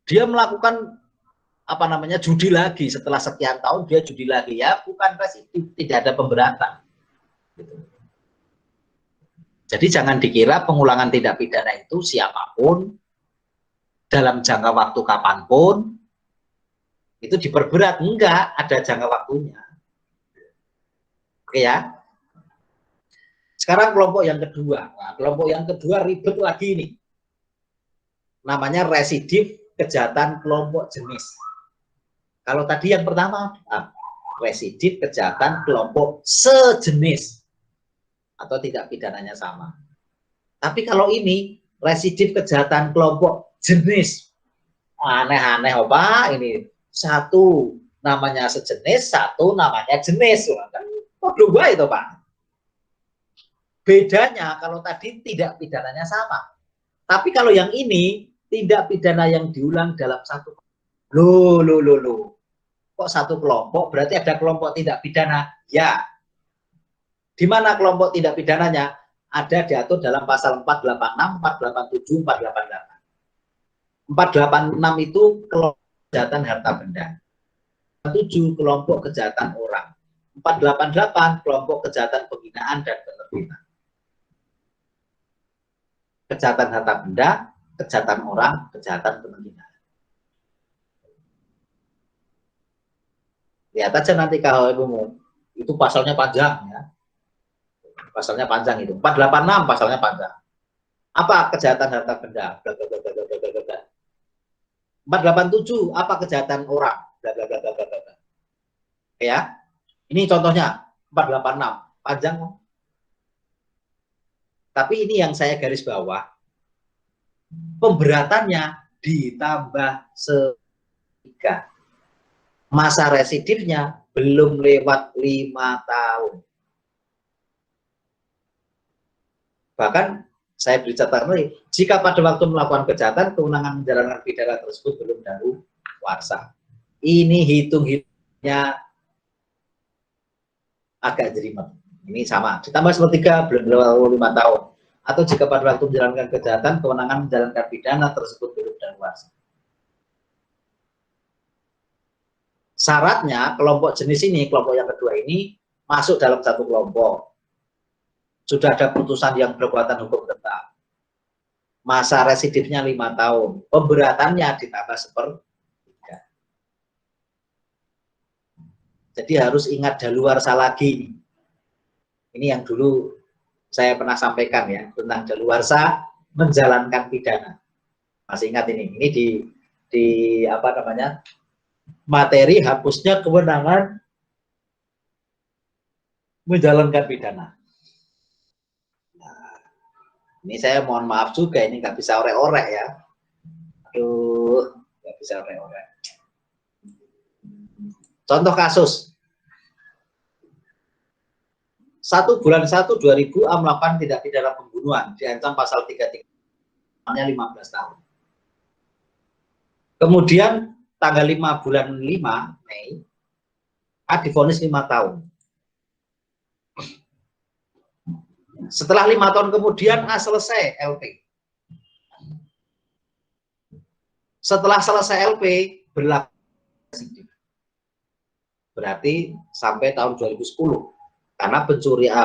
Dia melakukan apa namanya judi lagi setelah sekian tahun, dia judi lagi, ya bukan residif, tidak ada pemberatan. Gitu. Jadi jangan dikira pengulangan tindak pidana itu siapapun, dalam jangka waktu kapanpun, itu diperberat. Enggak, ada jangka waktunya. Oke ya. Sekarang kelompok yang kedua. Nah, kelompok yang kedua ribet lagi nih. Namanya residif kejahatan kelompok jenis. Kalau tadi yang pertama, residif kejahatan kelompok sejenis atau tidak pidananya sama. Tapi kalau ini residif kejahatan kelompok jenis, aneh-aneh apa ini? Satu namanya sejenis, satu namanya jenis. Kan dua itu Pak. Bedanya kalau tadi tidak pidananya sama. Tapi kalau yang ini tindak pidana yang diulang dalam satu. Loh. Kok satu kelompok? Berarti ada kelompok tindak pidana? Ya. Di mana kelompok tindak pidananya? Ada diatur dalam pasal 486, 487, 488. 486 itu kelompok kejahatan harta benda. 7 kelompok kejahatan orang. 488 kelompok kejahatan penghinaan dan penerbitan. Kejahatan harta benda, kejahatan orang, kejahatan penghinaan. Lihat aja nanti KUHP umum, itu pasalnya panjang ya. Pasalnya panjang itu. 486 pasalnya panjang. Apa kejahatan harta benda? 487 apa kejahatan orang? Ya. Ini contohnya 486 panjang. Tapi ini yang saya garis bawah. Pemberatannya ditambah 3. Masa residifnya belum lewat 5 tahun. Bahkan saya beri catatan lagi, jika pada waktu melakukan kejahatan, kewenangan menjalankan pidana tersebut belum daluarsa. Ini hitung-hitungnya agak jelimet. Ini sama. Ditambah 3 belum lewat 5 tahun. Atau jika pada waktu menjalankan kejahatan, kewenangan menjalankan pidana tersebut belum daluarsa. Syaratnya kelompok jenis ini, kelompok yang kedua ini masuk dalam satu kelompok. Sudah ada putusan yang berkekuatan hukum tetap. Masa residifnya 5 tahun. Pemberatannya ditambah 1/3. Jadi harus ingat daluarsa lagi. Ini yang dulu saya pernah sampaikan ya, tentang daluarsa menjalankan pidana. Masih ingat ini? Ini di apa namanya? Materi hapusnya kewenangan menjalankan pidana. Nah, ini saya mohon maaf juga, ini nggak bisa orek-orek ya. Aduh, nggak bisa orek-orek. Contoh kasus. 1 bulan 1 2000 melakukan tindak pidana pembunuhan, diancam pasal 33, 15 tahun. Kemudian tanggal 5 bulan 5 Mei divonis 5 tahun. Setelah 5 tahun kemudian selesai LP. Setelah selesai LP berlaku residif. Berarti sampai tahun 2010. Karena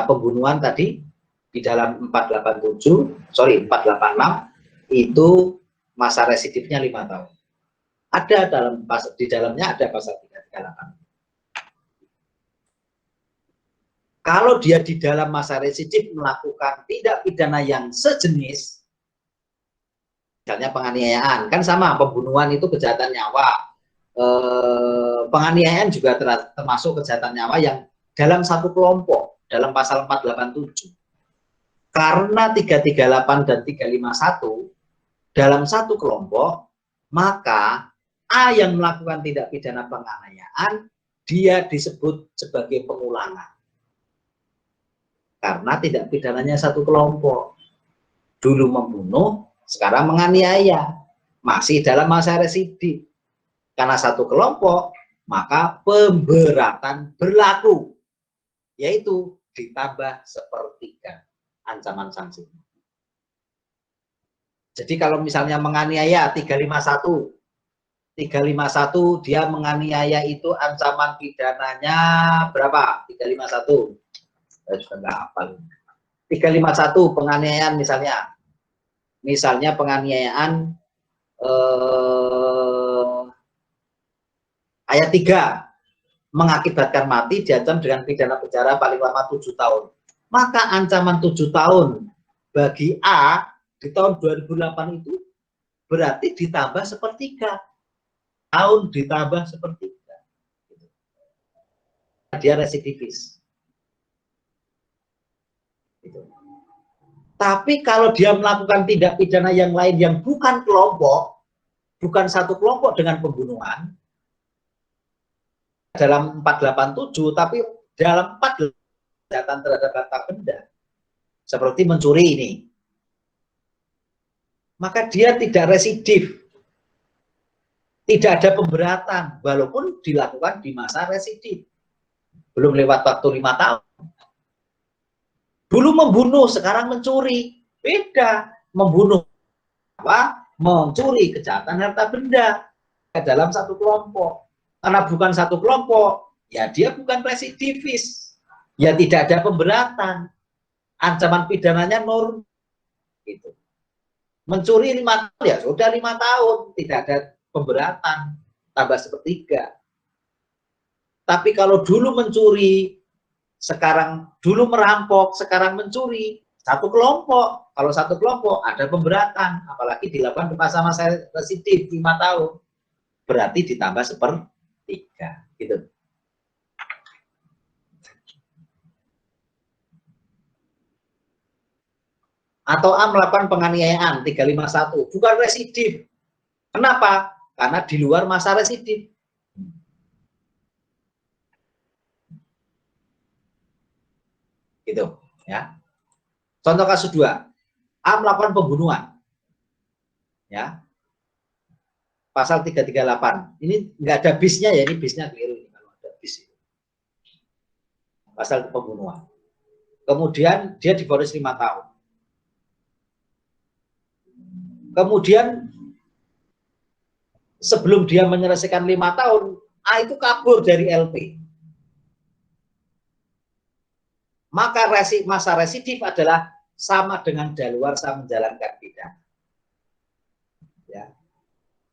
pembunuhan tadi di dalam 486 itu masa residifnya 5 tahun. Ada di dalamnya ada pasal 338. Kalau dia di dalam masa residif melakukan tindak pidana yang sejenis, misalnya penganiayaan, kan sama, pembunuhan itu kejahatan nyawa, penganiayaan juga termasuk kejahatan nyawa yang dalam satu kelompok, dalam pasal 487. Karena 338 dan 351 dalam satu kelompok, maka A yang melakukan tindak pidana penganiayaan, dia disebut sebagai pengulangan. Karena tindak pidananya satu kelompok. Dulu membunuh, sekarang menganiaya. Masih dalam masa residif. Karena satu kelompok, maka pemberatan berlaku. Yaitu ditambah 1/3 ancaman sanksi. Jadi kalau misalnya menganiaya 351 dia menganiaya itu ancaman pidananya berapa? 351. Saya juga nggak hafal. 351 penganiayaan misalnya. Misalnya penganiayaan ayat 3. mengakibatkan mati diancam dengan pidana penjara paling lama 7 tahun. Maka ancaman 7 tahun bagi A di tahun 2008 itu berarti ditambah sepertiga. Tahun ditambah sepertiga. Dia residivis. Tapi kalau dia melakukan tindak pidana yang lain yang bukan kelompok, bukan satu kelompok dengan pembunuhan, dalam 487, tapi dalam 4 kejahatan terhadap harta benda, seperti mencuri ini, maka dia tidak residif, tidak ada pemberatan, walaupun dilakukan di masa residif, belum lewat waktu 5 tahun. Dulu membunuh, sekarang mencuri, beda. Membunuh apa? Mencuri kejahatan harta benda dalam satu kelompok. Karena bukan satu kelompok, ya dia bukan residivis, ya tidak ada pemberatan, ancaman pidananya normal. Gitu. Mencuri 5 tahun, ya sudah 5 tahun, tidak ada pemberatan, tambah sepertiga. Tapi kalau dulu mencuri, sekarang dulu merampok, sekarang mencuri, satu kelompok. Kalau satu kelompok ada pemberatan, apalagi dilakukan di masa-masa residif 5 tahun, berarti ditambah sepertiga, gitu. Atau A melakukan penganiayaan 351, bukan residif. Kenapa? Karena di luar masa residif. Gitu, ya. Contoh kasus 2, A melakukan pembunuhan, ya, pasal 338. Ini nggak ada bisnya ya, ini bisnya keliru ini kalau ada bis itu. Pasal pembunuhan. Kemudian dia divonis 5 tahun. Kemudian sebelum dia menyelesaikan 5 tahun, A itu kabur dari LP. Maka masa residif adalah sama dengan daluarsa menjalankan pidana. Ya.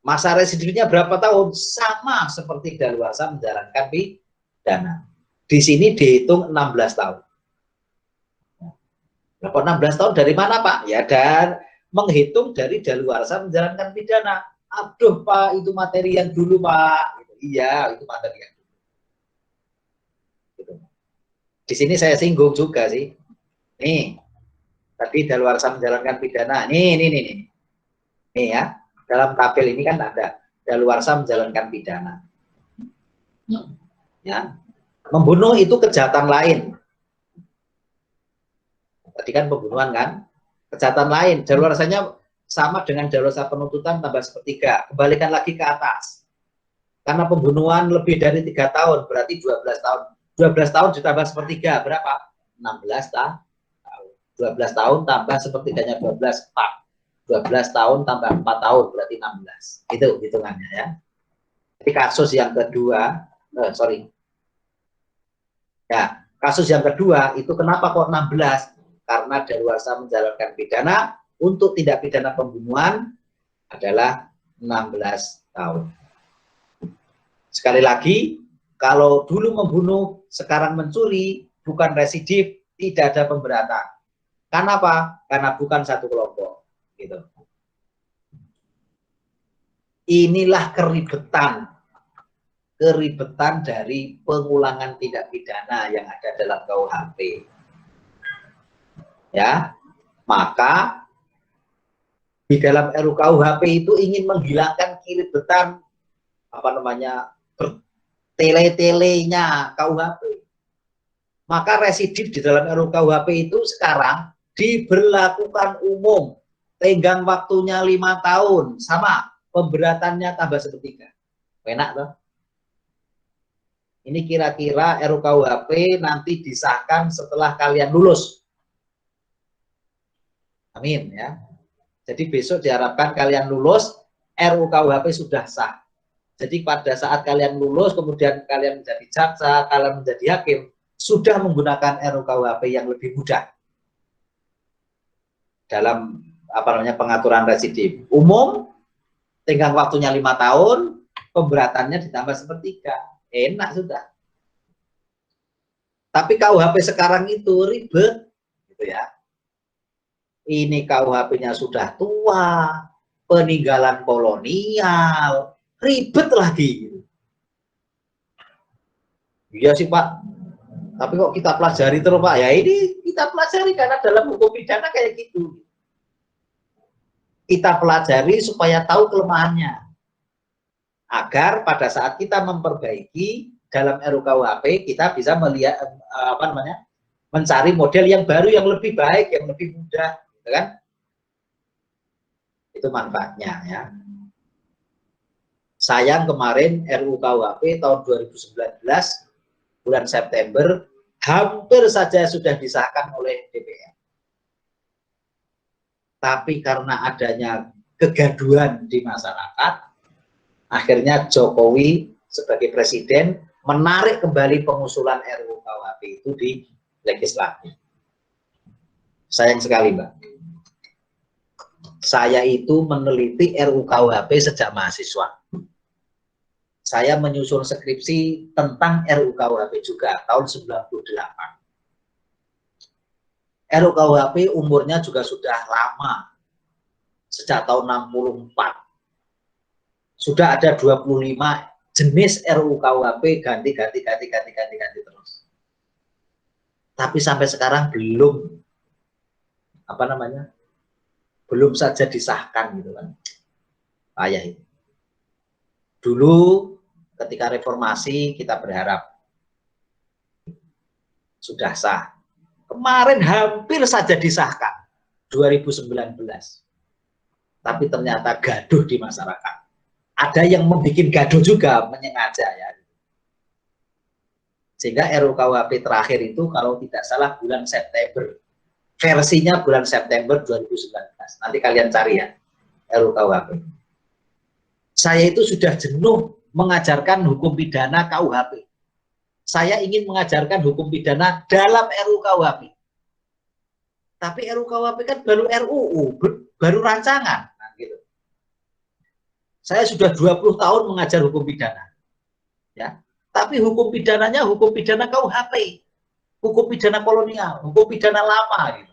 Masa residifnya berapa tahun? Sama seperti daluarsa menjalankan pidana. Di sini dihitung 16 tahun. Berapa 16 tahun dari mana, Pak? Ya, dan menghitung dari daluarsa menjalankan pidana. Aduh, Pak, itu materi yang dulu, Pak. Iya, itu materi yang dulu. Di sini saya singgung juga sih. Nih, tadi daluarsa menjalankan pidana. Nih ya, dalam tabel ini kan ada daluarsa menjalankan pidana. Ya, membunuh itu kejahatan lain. Tadi kan pembunuhan kan, kejahatan lain. Daluarsanya sama dengan daluarsa penuntutan tambah sepertiga. Kembalikan lagi ke atas. Karena pembunuhan lebih dari 3 tahun, berarti 12 tahun. 12 tahun ditambah sepertiga, berapa? 16 tahun. 12 tahun tambah sepertiganya 12, 4. 12 tahun tambah 4 tahun, berarti 16. Itu hitungannya ya. Jadi kasus yang kedua, Ya, kasus yang kedua itu kenapa kok 16? Karena daluarsa menjalankan pidana untuk tindak pidana pembunuhan adalah 16 tahun. Sekali lagi, kalau dulu membunuh, sekarang mencuri, bukan residif, tidak ada pemberatan. Kenapa? Karena bukan satu kelompok. Gitu. Inilah keribetan dari pengulangan tindak pidana yang ada dalam KUHP. Ya, maka di dalam RUU-KUHP itu ingin menghilangkan keribetan tele-telenya KUHP. Maka residif di dalam RUU-KUHP itu sekarang diberlakukan umum, tenggang waktunya 5 tahun, sama pemberatannya tambah sepertiga. Enak toh? Ini kira-kira RUU-KUHP nanti disahkan setelah kalian lulus. Amin ya. Jadi besok diharapkan kalian lulus, RUU-KUHP sudah sah. Jadi pada saat kalian lulus, kemudian kalian menjadi jaksa, kalian menjadi hakim, sudah menggunakan RUU-KUHP yang lebih mudah dalam pengaturan residif. Umum, tenggang waktunya 5 tahun, pemberatannya ditambah sepertiga. Enak sudah. Tapi KUHP sekarang itu ribet, gitu ya. Ini KUHP-nya sudah tua, peninggalan kolonial, ribet lagi. Iya sih Pak, tapi kok kita pelajari terus Pak? Ya ini kita pelajari karena dalam hukum pidana kayak gitu. Kita pelajari supaya tahu kelemahannya. Agar pada saat kita memperbaiki dalam RUKUHP kita bisa melihat mencari model yang baru, yang lebih baik, yang lebih mudah, gitu kan? Itu manfaatnya ya. Sayang kemarin RUKUHP tahun 2019 bulan September hampir saja sudah disahkan oleh DPR. Tapi karena adanya kegaduhan di masyarakat, akhirnya Jokowi sebagai presiden menarik kembali pengusulan RUKUHP itu di legislatif. Sayang sekali, Mbak. Saya itu meneliti RUKUHP sejak mahasiswa. Saya menyusun skripsi tentang RUKUHP juga tahun 98. RUKUHP umurnya juga sudah lama. Sejak tahun 64. Sudah ada 25 jenis RUKUHP ganti terus. Tapi sampai sekarang belum belum saja disahkan gitu kan. Payah itu. Dulu ketika reformasi kita berharap sudah sah. Kemarin hampir saja disahkan 2019. Tapi ternyata gaduh di masyarakat. Ada yang membuat gaduh juga, menyengaja ya. Sehingga RUKUHP terakhir itu kalau tidak salah bulan September. Versinya bulan September 2019. Nanti kalian cari ya, RUKUHP. Saya itu sudah jenuh mengajarkan hukum pidana KUHP. Saya ingin mengajarkan hukum pidana dalam RUKUHP. Tapi RUKUHP kan baru RUU, baru rancangan. Nah, gitu. Saya sudah 20 tahun mengajar hukum pidana. Ya. Tapi hukum pidananya hukum pidana KUHP. Hukum pidana kolonial, hukum pidana lama gitu.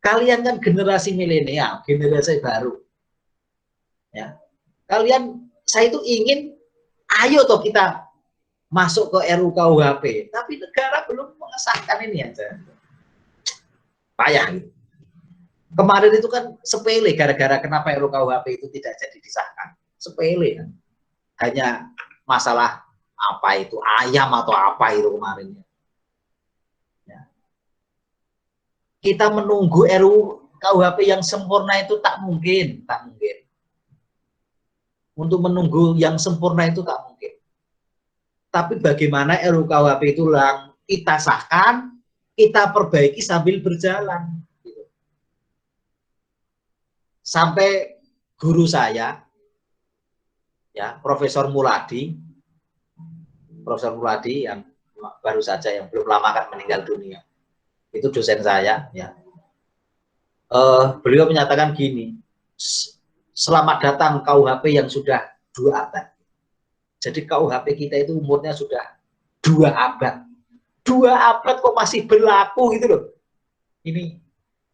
Kalian kan generasi milenial, generasi baru. Ya. Kalian, saya itu ingin ayo toh kita masuk ke RUKUHP, tapi negara belum mengesahkan ini aja. Payah gitu. Kemarin itu kan sepele gara-gara kenapa RUKUHP itu tidak jadi disahkan. Sepele kan. Hanya masalah apa itu ayam atau apa itu kemarin. Ya. Kita menunggu RUKUHP yang sempurna itu tak mungkin. Untuk menunggu yang sempurna itu tak mungkin. Tapi bagaimana RUKUHP itu kita sahkan, kita perbaiki sambil berjalan. Gitu. Sampai guru saya, ya Profesor Muladi yang baru saja, yang belum lama kan meninggal dunia. Itu dosen saya, ya. Beliau menyatakan gini, selamat datang KUHP yang sudah 2 abad. Jadi KUHP kita itu umurnya sudah 2 abad. 2 abad kok masih berlaku gitu loh. Ini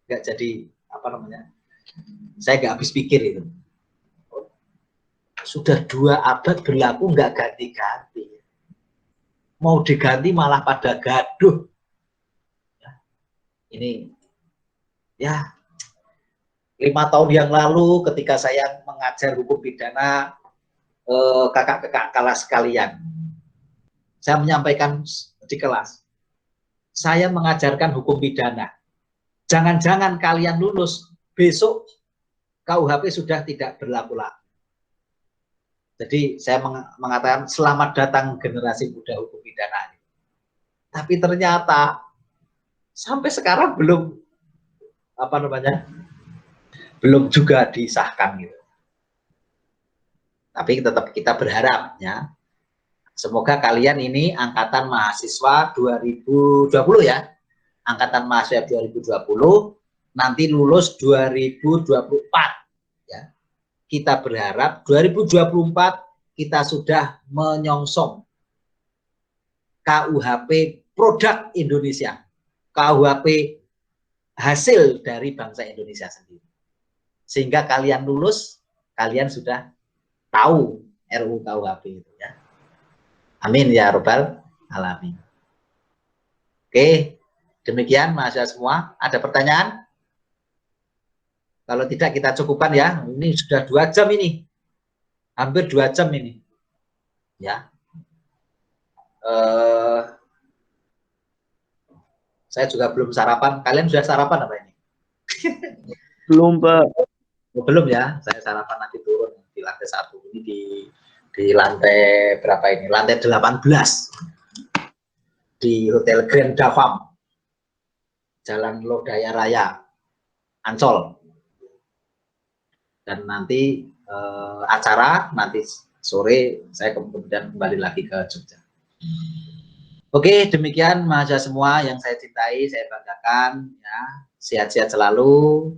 nggak jadi saya nggak habis pikir itu. Sudah 2 abad berlaku nggak ganti-ganti. Mau diganti malah pada gaduh. Ini ya 5 tahun yang lalu ketika saya mengajar hukum pidana kakak-kakak kelas sekalian, saya menyampaikan di kelas, saya mengajarkan hukum pidana. Jangan-jangan kalian lulus, besok KUHP sudah tidak berlaku lagi. Jadi saya mengatakan selamat datang generasi muda hukum pidana. Tapi ternyata sampai sekarang belum belum juga disahkan gitu. Tapi tetap kita berharap ya. Semoga kalian ini angkatan mahasiswa 2020 ya. Angkatan mahasiswa 2020 nanti lulus 2024 ya. Kita berharap 2024 kita sudah menyongsong KUHP produk Indonesia, KUHP hasil dari bangsa Indonesia sendiri. Sehingga kalian lulus, kalian sudah tahu RUU KUHP itu ya. Amin ya Rabbal Alamin. Oke, demikian mahasiswa semua. Ada pertanyaan? Kalau tidak kita cukupkan ya. Ini sudah 2 jam ini. Hampir 2 jam ini. Ya. Saya juga belum sarapan. Kalian sudah sarapan apa ini? Belum, Pak. Oh, belum ya. Saya sarapan nanti turun di lantai 1 ini di lantai berapa ini? Lantai 18 di Hotel Grand Davam, Jalan Lodaya Raya, Ancol. Dan nanti acara nanti sore saya kemudian kembali lagi ke Jogja. Oke, demikian mahasiswa semua yang saya cintai, saya banggakan ya. Sehat-sehat selalu,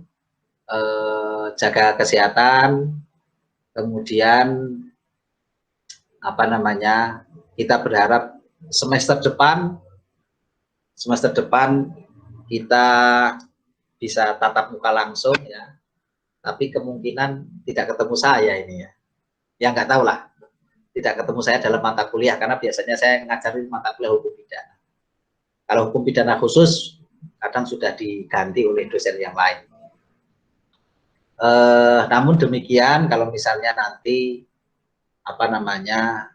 jaga kesehatan, kemudian apa namanya, kita berharap semester depan kita bisa tatap muka langsung ya, tapi kemungkinan tidak ketemu saya ini ya. Ya nggak tahu lah, tidak ketemu saya dalam mata kuliah karena biasanya saya ngajarin mata kuliah hukum pidana. Kalau hukum pidana khusus kadang sudah diganti oleh dosen yang lain. Namun demikian, kalau misalnya nanti apa namanya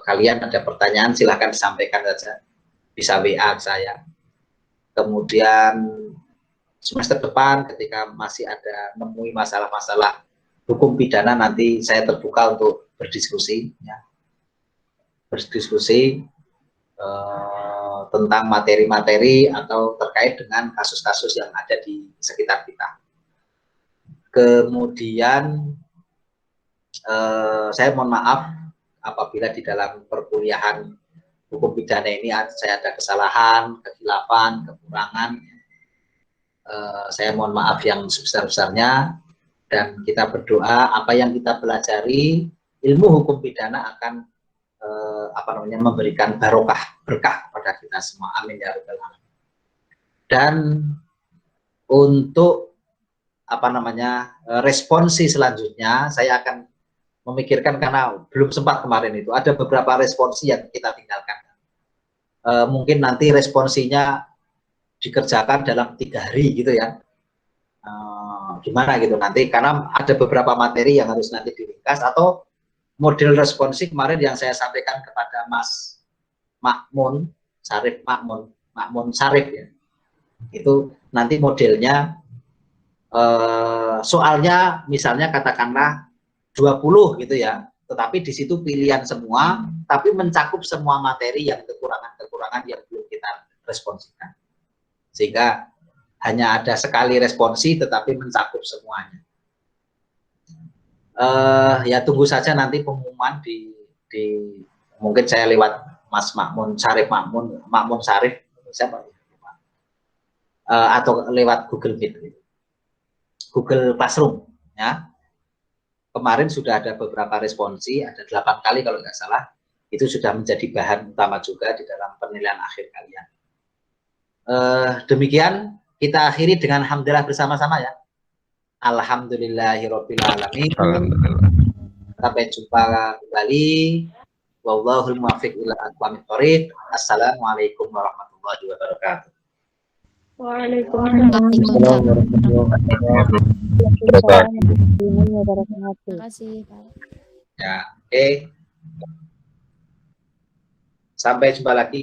kalian ada pertanyaan silahkan disampaikan saja, bisa WA saya. Kemudian semester depan ketika masih ada menemui masalah-masalah hukum pidana nanti saya terbuka untuk berdiskusi ya. Berdiskusi tentang materi-materi atau terkait dengan kasus-kasus yang ada di sekitar kita. Kemudian saya mohon maaf apabila di dalam perkuliahan hukum pidana ini saya ada kesalahan, kehilafan, kekurangan. Saya mohon maaf yang sebesar-besarnya dan kita berdoa apa yang kita pelajari ilmu hukum pidana akan memberikan barokah, berkah kepada kita semua. Amin ya rabbal alamin. Dan untuk responsi selanjutnya saya akan memikirkan karena belum sempat kemarin itu ada beberapa responsi yang kita tinggalkan. Mungkin nanti responsinya dikerjakan dalam 3 hari gitu ya. Gimana gitu nanti karena ada beberapa materi yang harus nanti diringkas atau model responsi kemarin yang saya sampaikan kepada Mas Makmun Sarif ya. Itu nanti modelnya soalnya misalnya katakanlah 20 gitu ya, tetapi di situ pilihan semua, tapi mencakup semua materi yang kekurangan-kekurangan yang belum kita responsikan. Sehingga hanya ada sekali responsi, tetapi mencakup semuanya. Ya tunggu saja nanti pengumuman di mungkin saya lewat Mas Makmun Sarif, siapa? Atau lewat Google Meet, Google Classroom, ya. Kemarin sudah ada beberapa responsi, ada 8 kali kalau nggak salah, itu sudah menjadi bahan utama juga di dalam penilaian akhir kalian. Demikian kita akhiri dengan alhamdulillah bersama-sama ya. Alhamdulillahirabbil alamin. Sampai jumpa kembali. Wallahul muwaffiq ila aqwamit thoriq. Assalamualaikum warahmatullahi wabarakatuh. Waalaikumsalam. Terima kasih, Pak. Ya, oke. Sampai jumpa lagi.